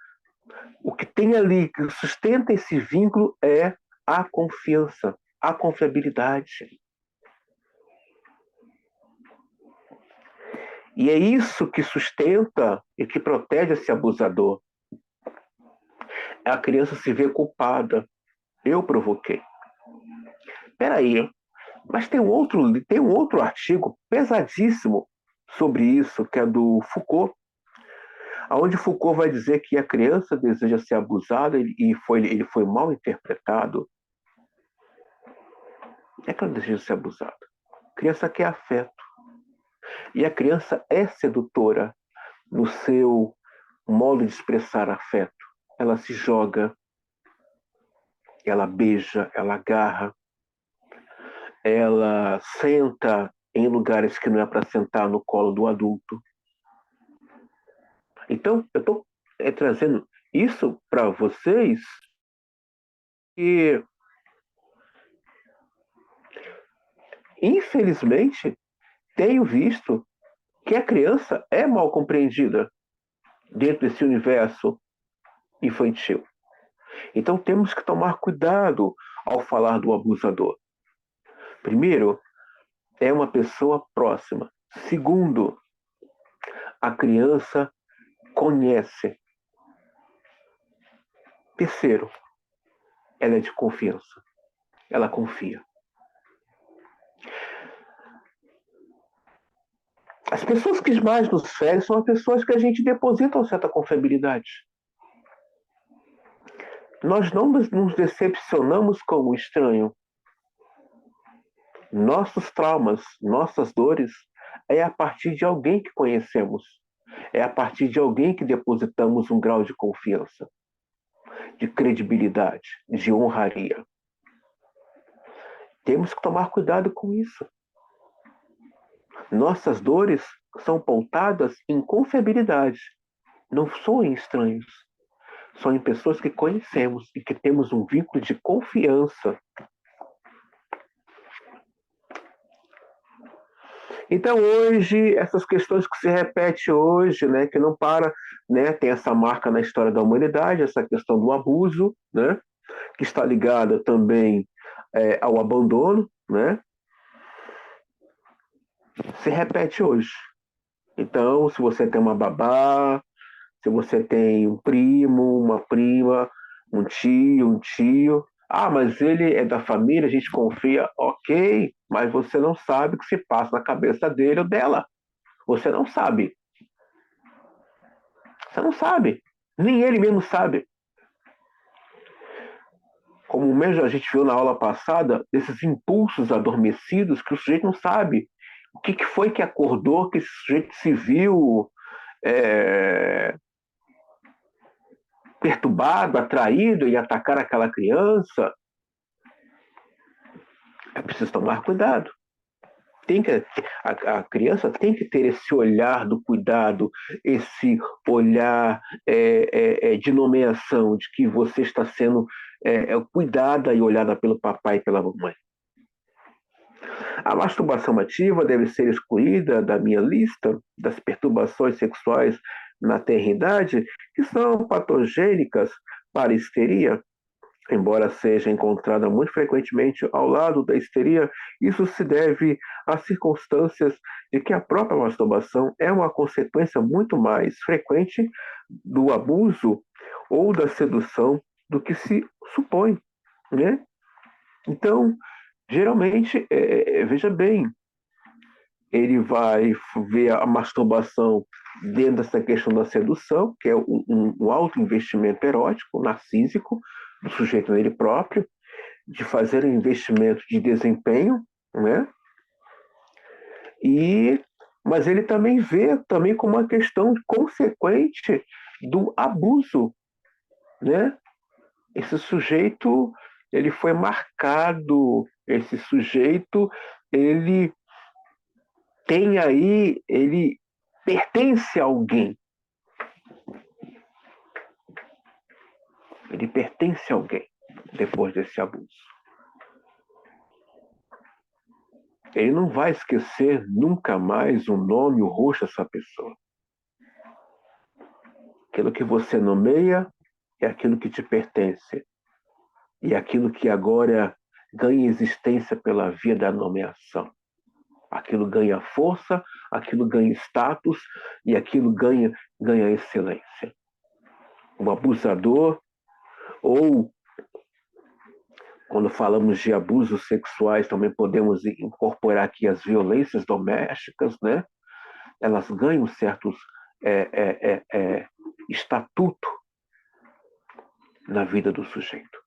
o que tem ali que sustenta esse vínculo é a confiança, a confiabilidade. E é isso que sustenta e que protege esse abusador. A criança se vê culpada. Eu provoquei. Peraí, mas tem um outro artigo pesadíssimo sobre isso, que é do Foucault, onde Foucault vai dizer que a criança deseja ser abusada e ele foi mal interpretado. É que ela deseja ser abusada. A criança quer afeto. E a criança é sedutora no seu modo de expressar afeto. Ela se joga, ela beija, ela agarra, ela senta em lugares que não é para sentar no colo do adulto. Então, eu estou trazendo isso para vocês que, infelizmente, tenho visto que a criança é mal compreendida dentro desse universo infantil. Então, temos que tomar cuidado ao falar do abusador. Primeiro, é uma pessoa próxima. Segundo, a criança conhece. Terceiro, ela é de confiança. Ela confia. As pessoas que mais nos ferem são as pessoas que a gente deposita uma certa confiabilidade. Nós não nos decepcionamos com o estranho. Nossos traumas, nossas dores, é a partir de alguém que conhecemos. É a partir de alguém que depositamos um grau de confiança, de credibilidade, de honraria. Temos que tomar cuidado com isso. Nossas dores são pautadas em confiabilidade, não são em estranhos. São em pessoas que conhecemos e que temos um vínculo de confiança. Então, hoje, essas questões que se repetem hoje, né, que não para, né, tem essa marca na história da humanidade, essa questão do abuso, né, que está ligada também ao abandono, né, se repete hoje. Então, se você tem uma babá, se você tem um primo, uma prima, um tio, ah, mas ele é da família, a gente confia, ok, mas você não sabe o que se passa na cabeça dele ou dela. Você não sabe. Você não sabe. Nem ele mesmo sabe. Como mesmo a gente viu na aula passada, esses impulsos adormecidos que o sujeito não sabe. O que foi que acordou, que esse sujeito se viu perturbado, atraído em atacar aquela criança. É preciso tomar cuidado. A criança tem que ter esse olhar do cuidado, esse olhar de nomeação, de que você está sendo cuidada e olhada pelo papai e pela mamãe. A masturbação ativa deve ser excluída da minha lista das perturbações sexuais na tenridade, que são patogênicas para a histeria. Embora seja encontrada muito frequentemente ao lado da histeria, isso se deve às circunstâncias de que a própria masturbação é uma consequência muito mais frequente do abuso ou da sedução do que se supõe, né? Então, geralmente, veja bem, ele vai ver a masturbação dentro dessa questão da sedução, que é um alto investimento erótico, narcísico, do sujeito nele próprio, de fazer um investimento de desempenho, né? Mas ele também vê também como uma questão consequente do abuso, né? Esse sujeito, ele foi marcado, esse sujeito, ele tem aí, ele pertence a alguém. Ele pertence a alguém depois desse abuso. Ele não vai esquecer nunca mais o nome, o rosto dessa pessoa. Aquilo que você nomeia é aquilo que te pertence. E aquilo que agora ganha existência pela via da nomeação. Aquilo ganha força, aquilo ganha status e aquilo ganha excelência. O abusador, ou quando falamos de abusos sexuais, também podemos incorporar aqui as violências domésticas, né? Elas ganham certos estatuto na vida do sujeito.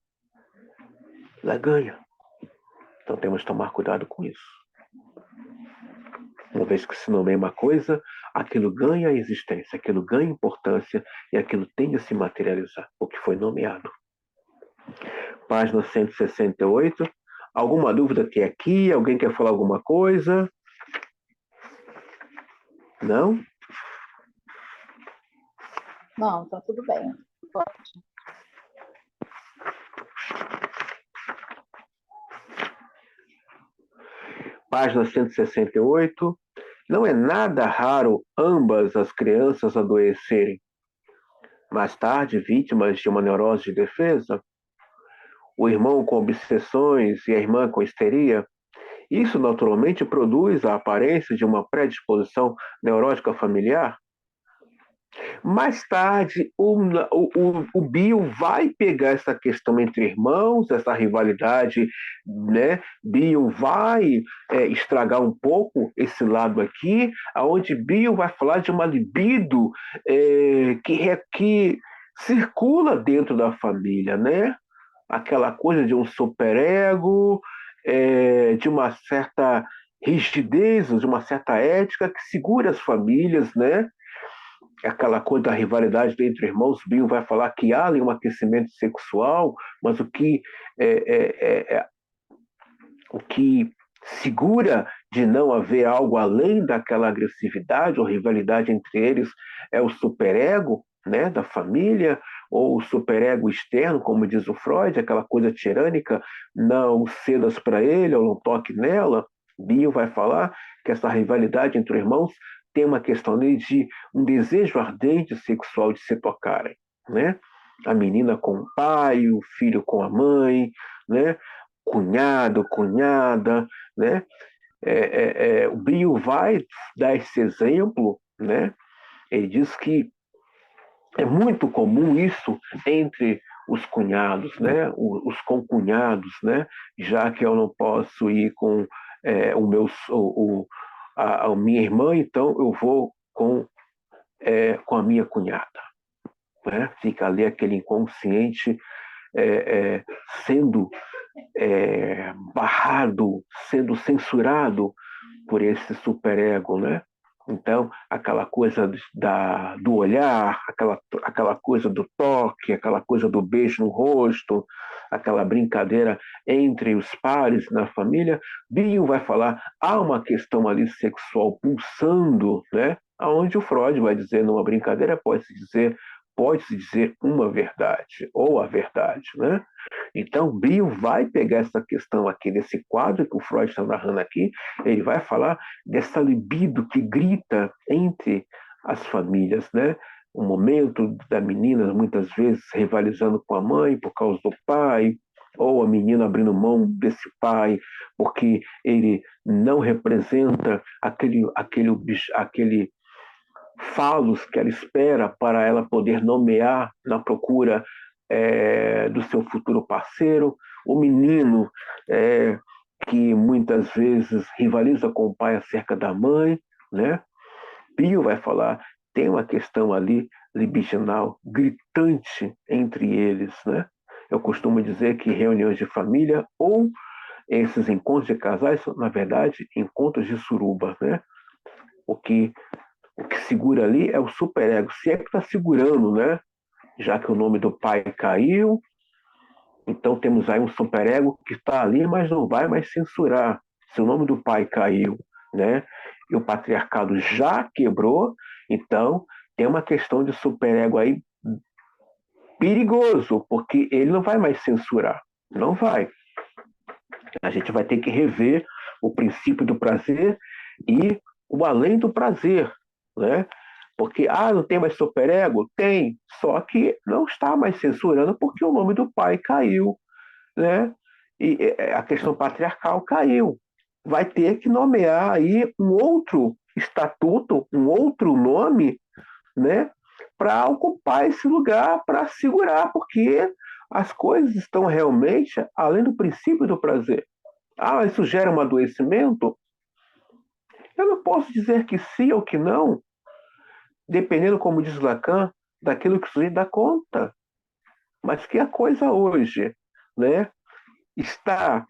Ela ganha. Então temos que tomar cuidado com isso. Uma vez que se nomeia uma coisa, aquilo ganha existência, aquilo ganha importância e aquilo tende a se materializar, o que foi nomeado. Página 168. Alguma dúvida até aqui? Alguém quer falar alguma coisa? Não? Não, tá tudo bem. Pode. Página 168. Não é nada raro ambas as crianças adoecerem. Mais tarde, vítimas de uma neurose de defesa, o irmão com obsessões e a irmã com histeria, isso naturalmente produz a aparência de uma predisposição neurótica familiar. Mais tarde, o Bill vai pegar essa questão entre irmãos, essa rivalidade, né? Bill vai estragar um pouco esse lado aqui, aonde Bill vai falar de uma libido que circula dentro da família, né? Aquela coisa de um superego, de uma certa rigidez, de uma certa ética que segura as famílias, né? Aquela coisa da rivalidade entre irmãos. Bill vai falar que há ali um aquecimento sexual, mas o que segura de não haver algo além daquela agressividade ou rivalidade entre eles é o superego, né, da família, ou o superego externo, como diz o Freud, aquela coisa tirânica, não cedas para ele ou não toque nela. Bill vai falar que essa rivalidade entre irmãos tem uma questão ali de um desejo ardente sexual de se tocarem, né? A menina com o pai, o filho com a mãe, né? Cunhado, cunhada, né? O Bill vai dar esse exemplo, né? Ele diz que é muito comum isso entre os cunhados, né? Os concunhados, né? Já que eu não posso ir com a minha irmã, então eu vou com a minha cunhada, né? Fica ali aquele inconsciente sendo barrado, sendo censurado por esse superego, né? Então, aquela coisa do olhar, aquela coisa do toque, aquela coisa do beijo no rosto, aquela brincadeira entre os pares na família, Bill vai falar, há uma questão ali sexual pulsando, né? Aonde o Freud vai dizer, numa brincadeira, pode-se dizer uma verdade, ou a verdade, né? Então, Bill vai pegar essa questão aqui, desse quadro que o Freud está narrando aqui, ele vai falar dessa libido que grita entre as famílias, né? O momento da menina, muitas vezes, rivalizando com a mãe por causa do pai, ou a menina abrindo mão desse pai porque ele não representa aquele falos que ela espera para ela poder nomear na procura do seu futuro parceiro, o menino que muitas vezes rivaliza com o pai acerca da mãe, né? Pio vai falar, tem uma questão ali libidinal gritante entre eles, né? Eu costumo dizer que reuniões de família ou esses encontros de casais são, na verdade, encontros de suruba, né? O que o que segura ali é o superego, se é que está segurando, né? Já que o nome do pai caiu, então temos aí um superego que está ali, mas não vai mais censurar. Se o nome do pai caiu, né? E o patriarcado já quebrou, então tem uma questão de superego aí perigoso, porque ele não vai mais censurar. Não vai. A gente vai ter que rever o princípio do prazer e o além do prazer, né? Porque, não tem mais superego? Tem, só que não está mais censurando porque o nome do pai caiu, né? E a questão patriarcal caiu. Vai ter que nomear aí um outro estatuto, um outro nome, né? Para ocupar esse lugar, para segurar, porque as coisas estão realmente além do princípio do prazer. Isso gera um adoecimento? Eu não posso dizer que sim ou que não, dependendo, como diz Lacan, daquilo que o sujeito dá conta. Mas que a coisa hoje, né, está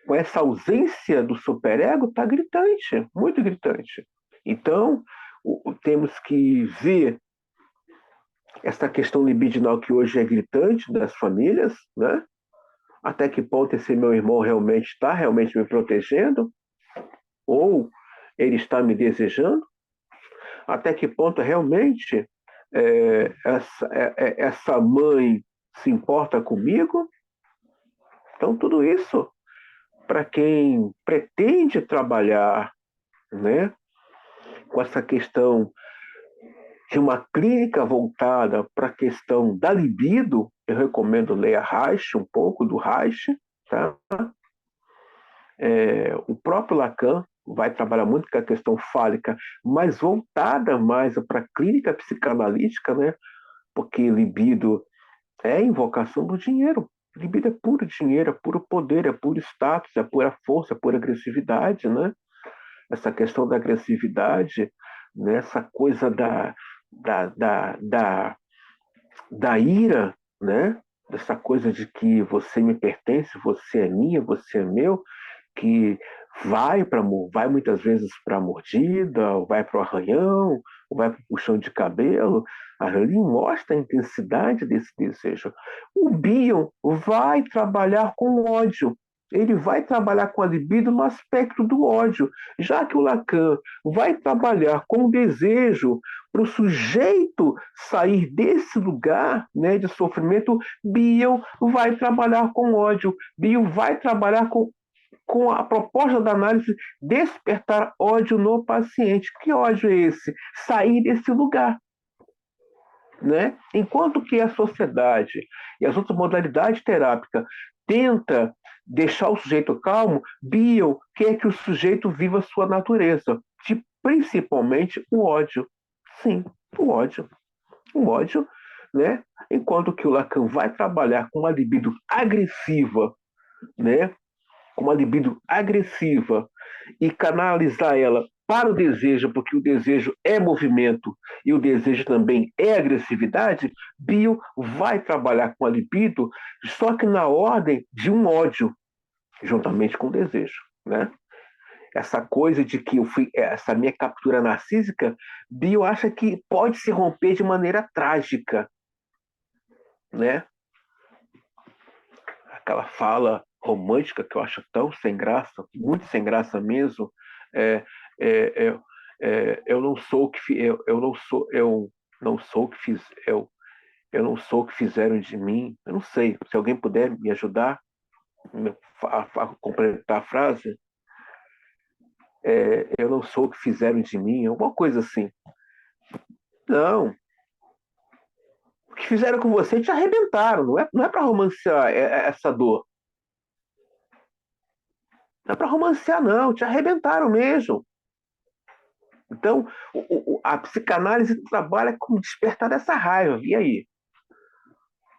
com essa ausência do superego, está gritante, muito gritante. Então, temos que ver essa questão libidinal que hoje é gritante das famílias, né? Até que ponto esse meu irmão realmente está realmente me protegendo, ou ele está me desejando, até que ponto realmente essa mãe se importa comigo. Então, tudo isso, para quem pretende trabalhar, né, com essa questão de uma clínica voltada para a questão da libido, eu recomendo ler a Reich, um pouco do Reich, tá? O próprio Lacan vai trabalhar muito com a questão fálica, mas voltada mais para a clínica psicanalítica, né? Porque libido é invocação do dinheiro. Libido é puro dinheiro, é puro poder, é puro status, é pura força, é pura agressividade, né? Essa questão da agressividade, né? Essa coisa da da ira, né? Dessa coisa de que você me pertence, você é minha, você é meu, que vai muitas vezes para a mordida, vai para o arranhão, vai para o puxão de cabelo. Ali mostra a intensidade desse desejo. O Bion vai trabalhar com ódio. Ele vai trabalhar com a libido no aspecto do ódio, já que o Lacan vai trabalhar com o desejo para o sujeito sair desse lugar, né, de sofrimento. Bion vai trabalhar com ódio. Bion vai trabalhar com a proposta da análise despertar ódio no paciente. Que ódio é esse? Sair desse lugar. Né? Enquanto que a sociedade e as outras modalidades terápicas tenta deixar o sujeito calmo, Bion quer que o sujeito viva a sua natureza, principalmente o ódio. Sim, o ódio. O ódio, né? Enquanto que o Lacan vai trabalhar com uma libido agressiva, né? Com uma libido agressiva e canalizar ela para o desejo, porque o desejo é movimento e o desejo também é agressividade, Bio vai trabalhar com a libido, só que na ordem de um ódio, juntamente com o desejo, né? Essa coisa de que essa minha captura narcísica, Bio acha que pode se romper de maneira trágica, né? Aquela fala romântica que eu acho tão sem graça, muito sem graça mesmo. É, é, é, eu não sou o que eu não sou o que fiz, eu não sou o que fizeram de mim. Eu não sei. Se alguém puder me ajudar a completar a frase, eu não sou o que fizeram de mim, alguma coisa assim. Não. O que fizeram com você te arrebentaram. Não é para romancear essa dor. Não é para romancear, não. Te arrebentaram mesmo. Então, a psicanálise trabalha com despertar dessa raiva. E aí?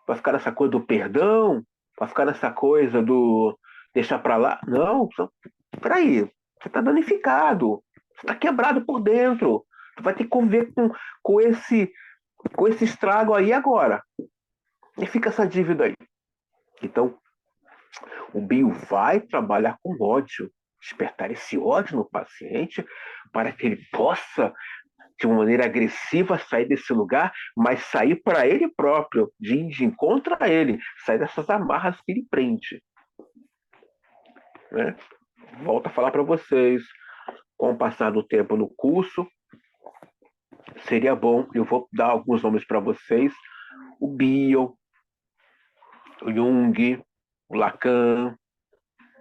Vai ficar nessa coisa do perdão? Vai ficar nessa coisa do deixar para lá? Não, peraí. Você está danificado. Você está quebrado por dentro. Você vai ter que conviver com, com esse estrago aí agora. E fica essa dívida aí. Então, o Bio vai trabalhar com ódio, despertar esse ódio no paciente para que ele possa de uma maneira agressiva sair desse lugar, mas sair para ele próprio, de encontro a ele, sair dessas amarras que ele prende. Né? Volto a falar para vocês, com o passar do tempo no curso, seria bom, eu vou dar alguns nomes para vocês, o Bion, o Jung, o Lacan,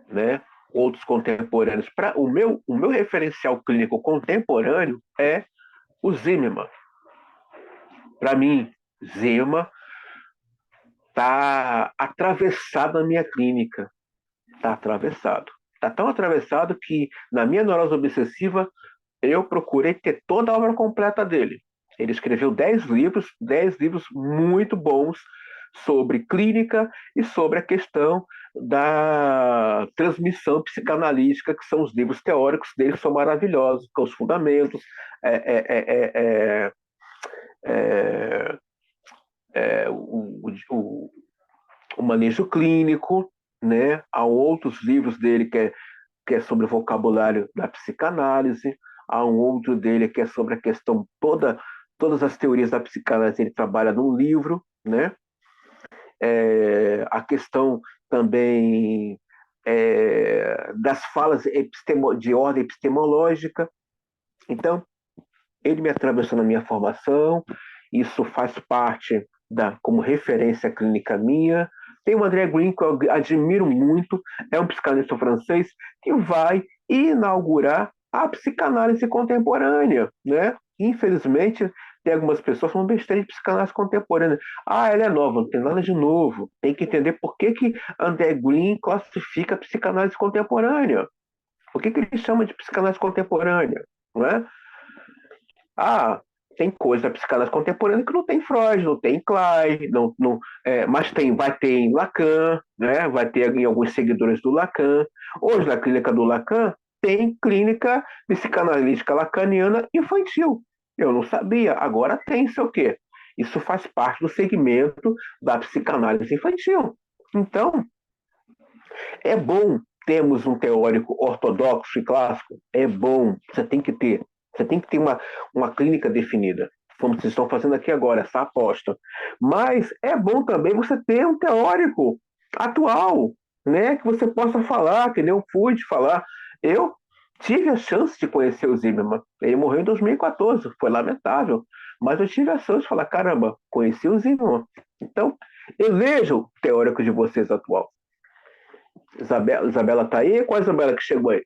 né? Outros contemporâneos. O meu referencial clínico contemporâneo é o Zimmermann. Para mim, Zimmermann está atravessado na minha clínica. Está atravessado. Está tão atravessado que, na minha neurose obsessiva, eu procurei ter toda a obra completa dele. Ele escreveu 10 livros muito bons sobre clínica e sobre a questão da transmissão psicanalítica, que são os livros teóricos dele, que são maravilhosos, com os fundamentos, é, o manejo clínico, né? Há outros livros dele que é sobre o vocabulário da psicanálise, há um outro dele que é sobre a questão todas as teorias da psicanálise ele trabalha num livro, né? A questão também das falas de ordem epistemológica. Então, ele me atravessou na minha formação, isso faz parte como referência clínica minha. Tem o André Green, que eu admiro muito, é um psicanalista francês que vai inaugurar a psicanálise contemporânea, né? Infelizmente, tem algumas pessoas que falam besteira de psicanálise contemporânea. Ah, ela é nova, não tem nada de novo. Tem que entender por que André Green classifica a psicanálise contemporânea. Por que ele chama de psicanálise contemporânea? Não é? Ah, tem coisa da psicanálise contemporânea que não tem Freud, não tem Klein, mas vai ter em Lacan, né? Vai ter em alguns seguidores do Lacan. Hoje, na clínica do Lacan, tem clínica psicanalítica lacaniana infantil. Eu não sabia, agora tem, sei o quê. Isso faz parte do segmento da psicanálise infantil. Então, é bom termos um teórico ortodoxo e clássico? É bom, você tem que ter. Você tem que ter uma clínica definida, como vocês estão fazendo aqui agora, essa aposta. Mas é bom também você ter um teórico atual, né, que você possa falar, que nem eu pude falar. Eu tive a chance de conhecer o Zimmermann. Ele morreu em 2014, foi lamentável. Mas eu tive a chance de falar, caramba, conheci o Zimmermann. Então, eleja o teórico de vocês atual. Isabela tá aí? Qual a Isabela que chegou aí?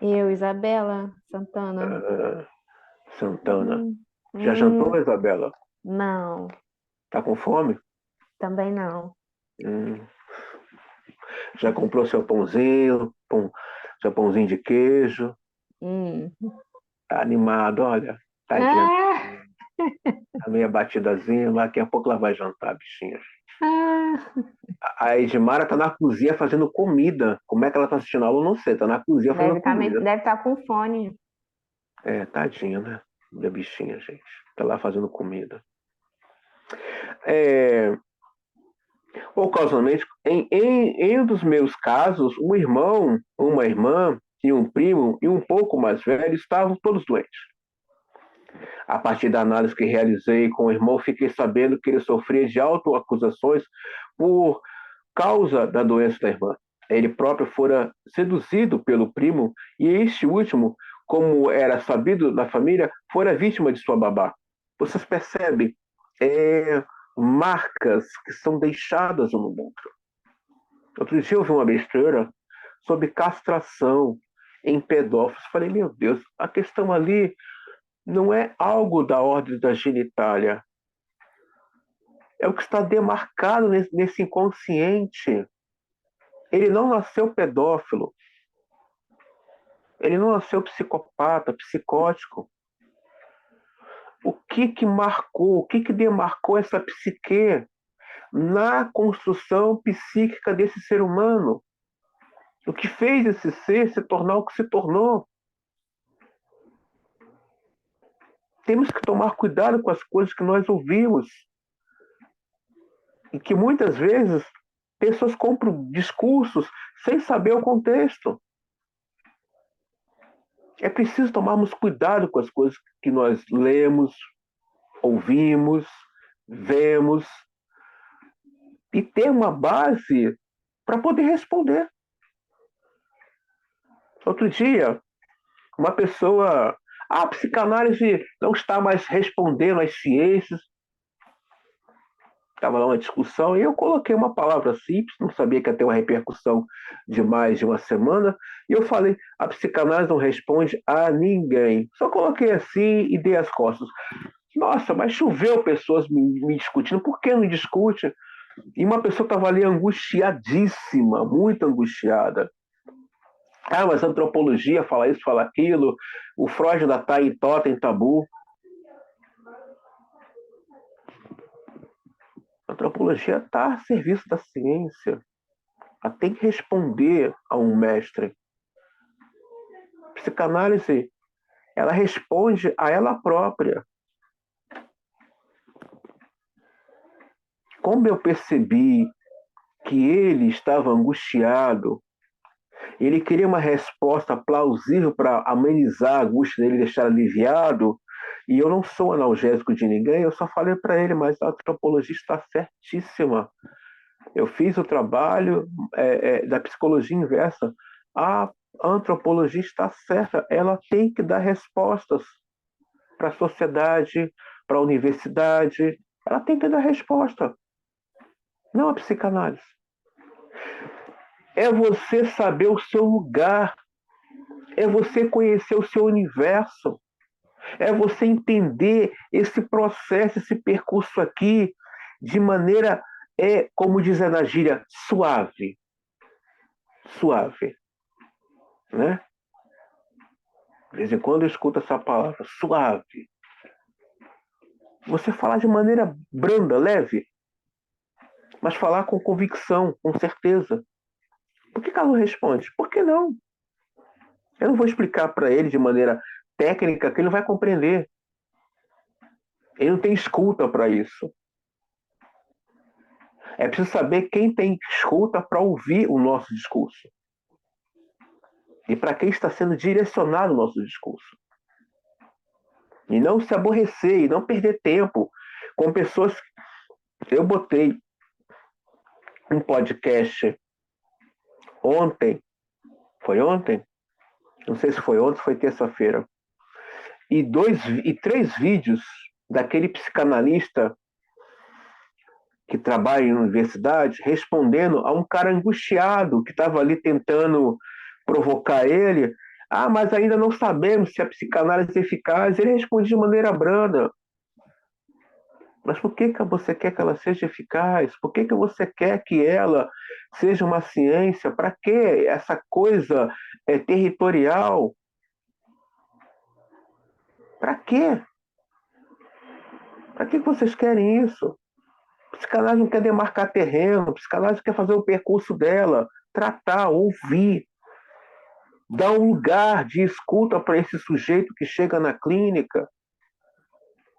Eu, Isabela Santana. Santana. Já jantou, Isabela? Não, Tá com fome? também não. Já comprou seu pãozinho, seu pãozinho de queijo? Tá animado, olha. Tadinha. Tá meio batidazinha, mas daqui a pouco ela vai jantar, bichinha. A Edmara tá na cozinha fazendo comida. Como é que ela tá assistindo a aula? Eu não sei. Tá na cozinha fazendo comida. Deve estar com fone. Tadinha, né? Minha bichinha, gente. Tá lá fazendo comida. Ocasionalmente, em um dos meus casos, um irmão, uma irmã e um primo e um pouco mais velho estavam todos doentes. A partir da análise que realizei com o irmão, fiquei sabendo que ele sofria de autoacusações por causa da doença da irmã. Ele próprio fora seduzido pelo primo e este último, como era sabido na família, fora vítima de sua babá. Vocês percebem? Marcas que são deixadas no mundo. Outro dia eu vi uma besteira sobre castração em pedófilos. Falei, meu Deus, a questão ali não é algo da ordem da genitália. É o que está demarcado nesse inconsciente. Ele não nasceu pedófilo. Ele não nasceu psicopata, psicótico. O que marcou, o que demarcou essa psique na construção psíquica desse ser humano? O que fez esse ser se tornar o que se tornou? Temos que tomar cuidado com as coisas que nós ouvimos. E que muitas vezes pessoas compram discursos sem saber o contexto. É preciso tomarmos cuidado com as coisas que nós lemos, ouvimos, vemos e ter uma base para poder responder. Outro dia, uma pessoa, a psicanálise não está mais respondendo às ciências. Estava lá uma discussão e eu coloquei uma palavra simples, não sabia que ia ter uma repercussão de mais de uma semana, e eu falei, a psicanálise não responde a ninguém. Só coloquei assim e dei as costas. Nossa, mas choveu pessoas me discutindo, por que não discute? E uma pessoa estava ali angustiadíssima, muito angustiada. Ah, mas a antropologia fala isso, fala aquilo, o Freud ainda está em totem tabu. A antropologia está a serviço da ciência. Ela tem que responder a um mestre. A psicanálise, ela responde a ela própria. Como eu percebi que ele estava angustiado, ele queria uma resposta plausível para amenizar a angústia dele, deixar aliviado, e eu não sou analgésico de ninguém, eu só falei para ele, mas a antropologia está certíssima. Eu fiz o trabalho da psicologia inversa. A antropologia está certa, ela tem que dar respostas para a sociedade, para a universidade, ela tem que dar resposta. Não a psicanálise. É você saber o seu lugar, é você conhecer o seu universo, é você entender esse processo, esse percurso aqui, de maneira, como diz a gíria, suave. Suave. Né? De vez em quando eu escuto essa palavra, suave. Você falar de maneira branda, leve, mas falar com convicção, com certeza. Por que ela não responde? Por que não? Eu não vou explicar para ele de maneira técnica que ele não vai compreender. Ele não tem escuta para isso. É preciso saber quem tem escuta para ouvir o nosso discurso. E para quem está sendo direcionado o nosso discurso. E não se aborrecer, e não perder tempo com pessoas. Eu botei um podcast ontem. Foi ontem? Não sei se foi ontem, foi terça-feira. E 3 vídeos daquele psicanalista que trabalha em universidade respondendo a um cara angustiado que estava ali tentando provocar ele. Ah, mas ainda não sabemos se a psicanálise é eficaz. Ele responde de maneira branda. Mas por que você quer que ela seja eficaz? Por que você quer que ela seja uma ciência? Para que essa coisa territorial? Para quê? Para que vocês querem isso? A psicanálise não quer demarcar terreno, a psicanálise quer fazer o percurso dela, tratar, ouvir, dar um lugar de escuta para esse sujeito que chega na clínica.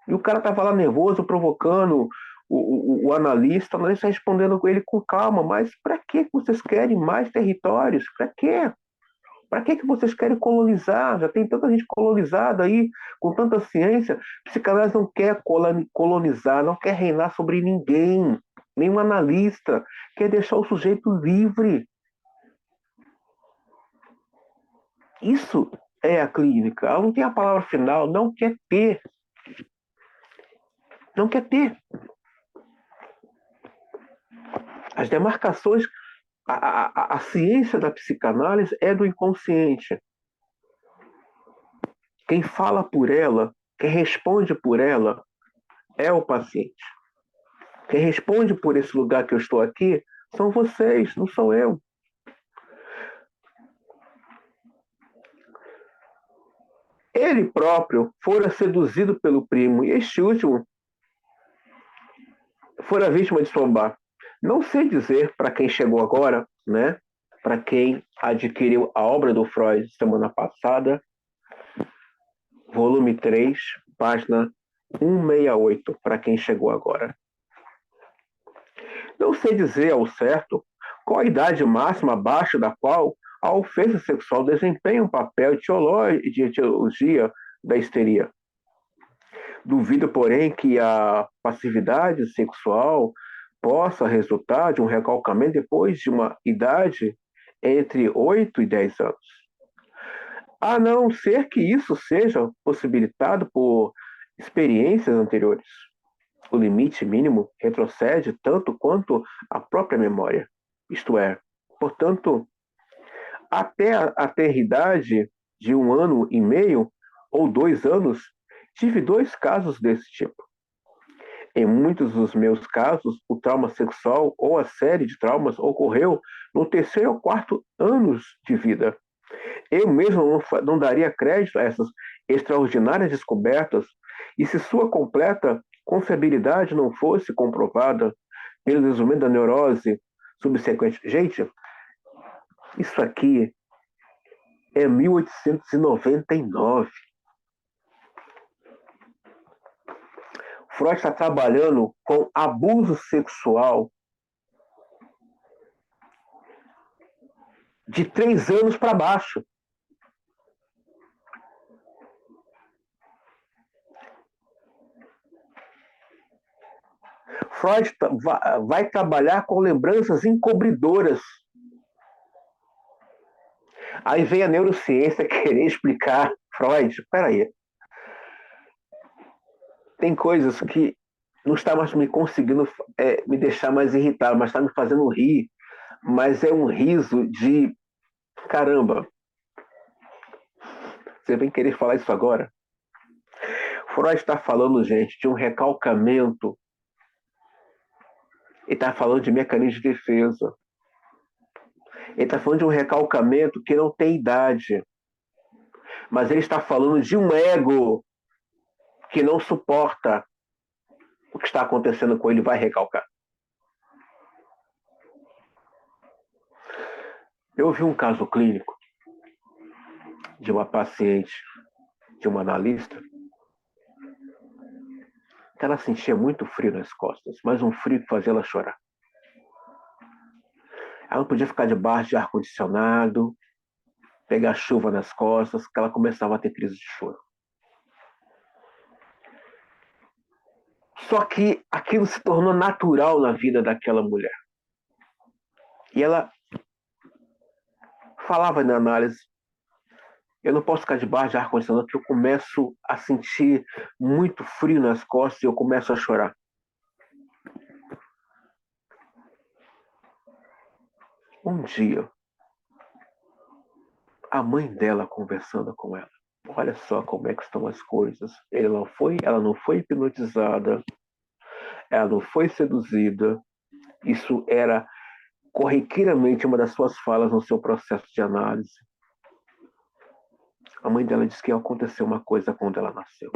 E o cara estava lá nervoso, provocando o analista respondendo com ele com calma. Mas para que vocês querem mais territórios? Para quê? Para que vocês querem colonizar? Já tem tanta gente colonizada aí, com tanta ciência. Psicanálise não quer colonizar, não quer reinar sobre ninguém, nenhum analista. Quer deixar o sujeito livre. Isso é a clínica. Ela não tem a palavra final, não quer ter. Não quer ter. As demarcações, a ciência da psicanálise é do inconsciente. Quem fala por ela, quem responde por ela, é o paciente. Quem responde por esse lugar que eu estou aqui são vocês, não sou eu. Ele próprio fora seduzido pelo primo e este último fora vítima de Sombá. Não sei dizer para quem chegou agora, né? Para quem adquiriu a obra do Freud semana passada, volume 3, página 168, para quem chegou agora. Não sei dizer ao certo qual a idade máxima abaixo da qual a ofensa sexual desempenha um papel de etiologia da histeria. Duvido, porém, que a passividade sexual possa resultar de um recalcamento depois de uma idade entre 8 e 10 anos. A não ser que isso seja possibilitado por experiências anteriores. O limite mínimo retrocede tanto quanto a própria memória. Isto é, portanto, até a tenridade de 1 ano e meio ou 2 anos, tive 2 casos desse tipo. Em muitos dos meus casos, o trauma sexual ou a série de traumas ocorreu no 3º ou 4º anos de vida. Eu mesmo não daria crédito a essas extraordinárias descobertas e se sua completa confiabilidade não fosse comprovada pelo desenvolvimento da neurose subsequente. Gente, isso aqui é 1899. Freud está trabalhando com abuso sexual de 3 anos para baixo. Freud vai trabalhar com lembranças encobridoras. Aí vem a neurociência querer explicar Freud. Espera aí. Tem coisas que não está mais me conseguindo me deixar mais irritado, mas está me fazendo rir. Mas é um riso de caramba. Você vem querer falar isso agora? Freud está falando, gente, de um recalcamento. Ele está falando de mecanismo de defesa. Ele está falando de um recalcamento que não tem idade. Mas ele está falando de um ego que não suporta o que está acontecendo com ele, vai recalcar. Eu vi um caso clínico de uma paciente, de uma analista, que ela sentia muito frio nas costas, mas um frio que fazia ela chorar. Ela não podia ficar debaixo de ar-condicionado, pegar chuva nas costas, que ela começava a ter crise de choro. Só que aquilo se tornou natural na vida daquela mulher. E ela falava na análise: eu não posso ficar debaixo de ar-condicionado porque eu começo a sentir muito frio nas costas e eu começo a chorar. Um dia, a mãe dela conversando com ela: olha só como é que estão as coisas. Ela não foi hipnotizada, ela não foi seduzida. Isso era corriqueiramente uma das suas falas no seu processo de análise. A mãe dela disse que aconteceu uma coisa quando ela nasceu.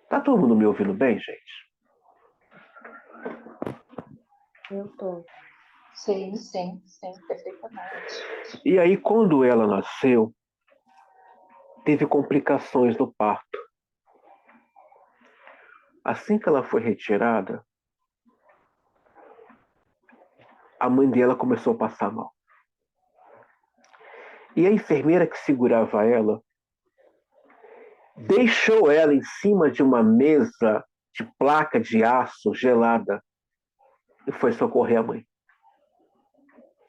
Tá todo mundo me ouvindo bem, gente? Eu tô. Sim, perfeitamente. E aí, quando ela nasceu, teve complicações no parto. Assim que ela foi retirada, a mãe dela começou a passar mal. E a enfermeira que segurava ela deixou ela em cima de uma mesa de placa de aço gelada e foi socorrer a mãe.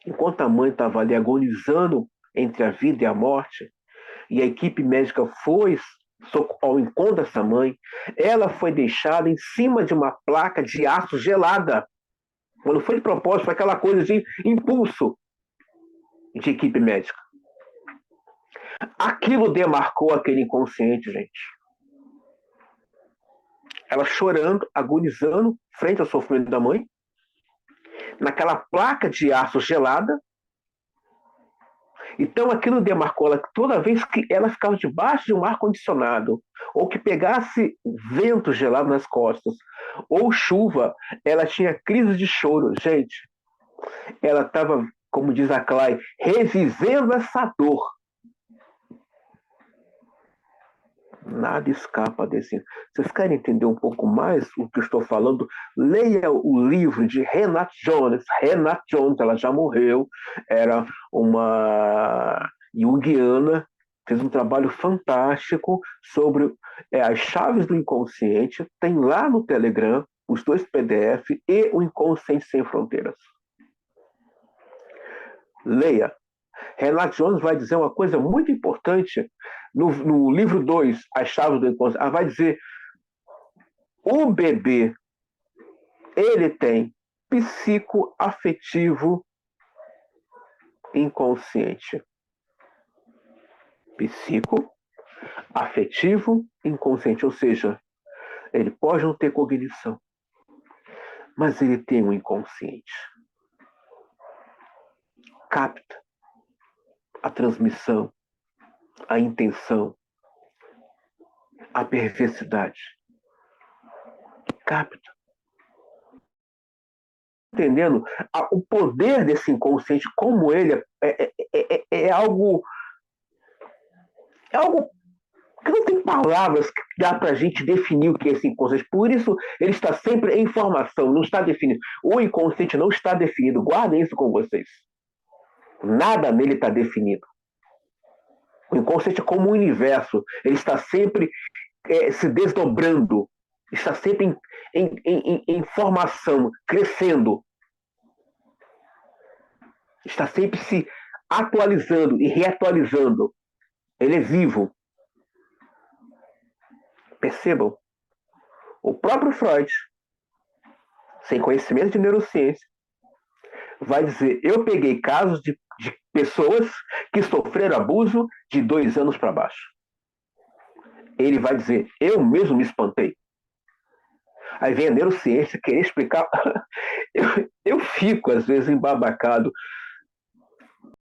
Enquanto a mãe estava ali agonizando entre a vida e a morte, e a equipe médica foi ao encontro dessa mãe, ela foi deixada em cima de uma placa de aço gelada. Quando foi de propósito, foi aquela coisa de impulso de equipe médica. Aquilo demarcou aquele inconsciente, gente. Ela chorando, agonizando, frente ao sofrimento da mãe, naquela placa de aço gelada. Então aquilo demarcou ela que toda vez que ela ficava debaixo de um ar-condicionado, ou que pegasse vento gelado nas costas, ou chuva, ela tinha crise de choro. Gente, ela estava, como diz a Clay, revivendo essa dor. Nada escapa desse. Vocês querem entender um pouco mais o que eu estou falando? Leia o livro de Renate Jones. Renate Jones, ela já morreu, era uma junguiana, fez um trabalho fantástico sobre as chaves do inconsciente. Tem lá no Telegram os 2 PDF e o Inconsciente Sem Fronteiras. Leia. Renate Jones vai dizer uma coisa muito importante no livro 2, As Chaves do Inconsciente. Ela vai dizer: o bebê, ele tem psicoafetivo inconsciente. Psicoafetivo inconsciente, ou seja, ele pode não ter cognição, mas ele tem um inconsciente. Capta a transmissão, a intenção, a perversidade. Capta. Entendendo o poder desse inconsciente, como ele é algo que não tem palavras que dá para a gente definir o que é esse inconsciente. Por isso ele está sempre em formação, não está definido. O inconsciente não está definido. Guardem isso com vocês. Nada nele está definido. O inconsciente é como um universo. Ele está sempre se desdobrando. Está sempre em formação, crescendo. Está sempre se atualizando e reatualizando. Ele é vivo. Percebam, o próprio Freud, sem conhecimento de neurociência, vai dizer: eu peguei casos de pessoas que sofreram abuso de 2 anos para baixo. Ele vai dizer: eu mesmo me espantei. Aí vem a neurociência querer explicar. Eu fico, às vezes, embabacado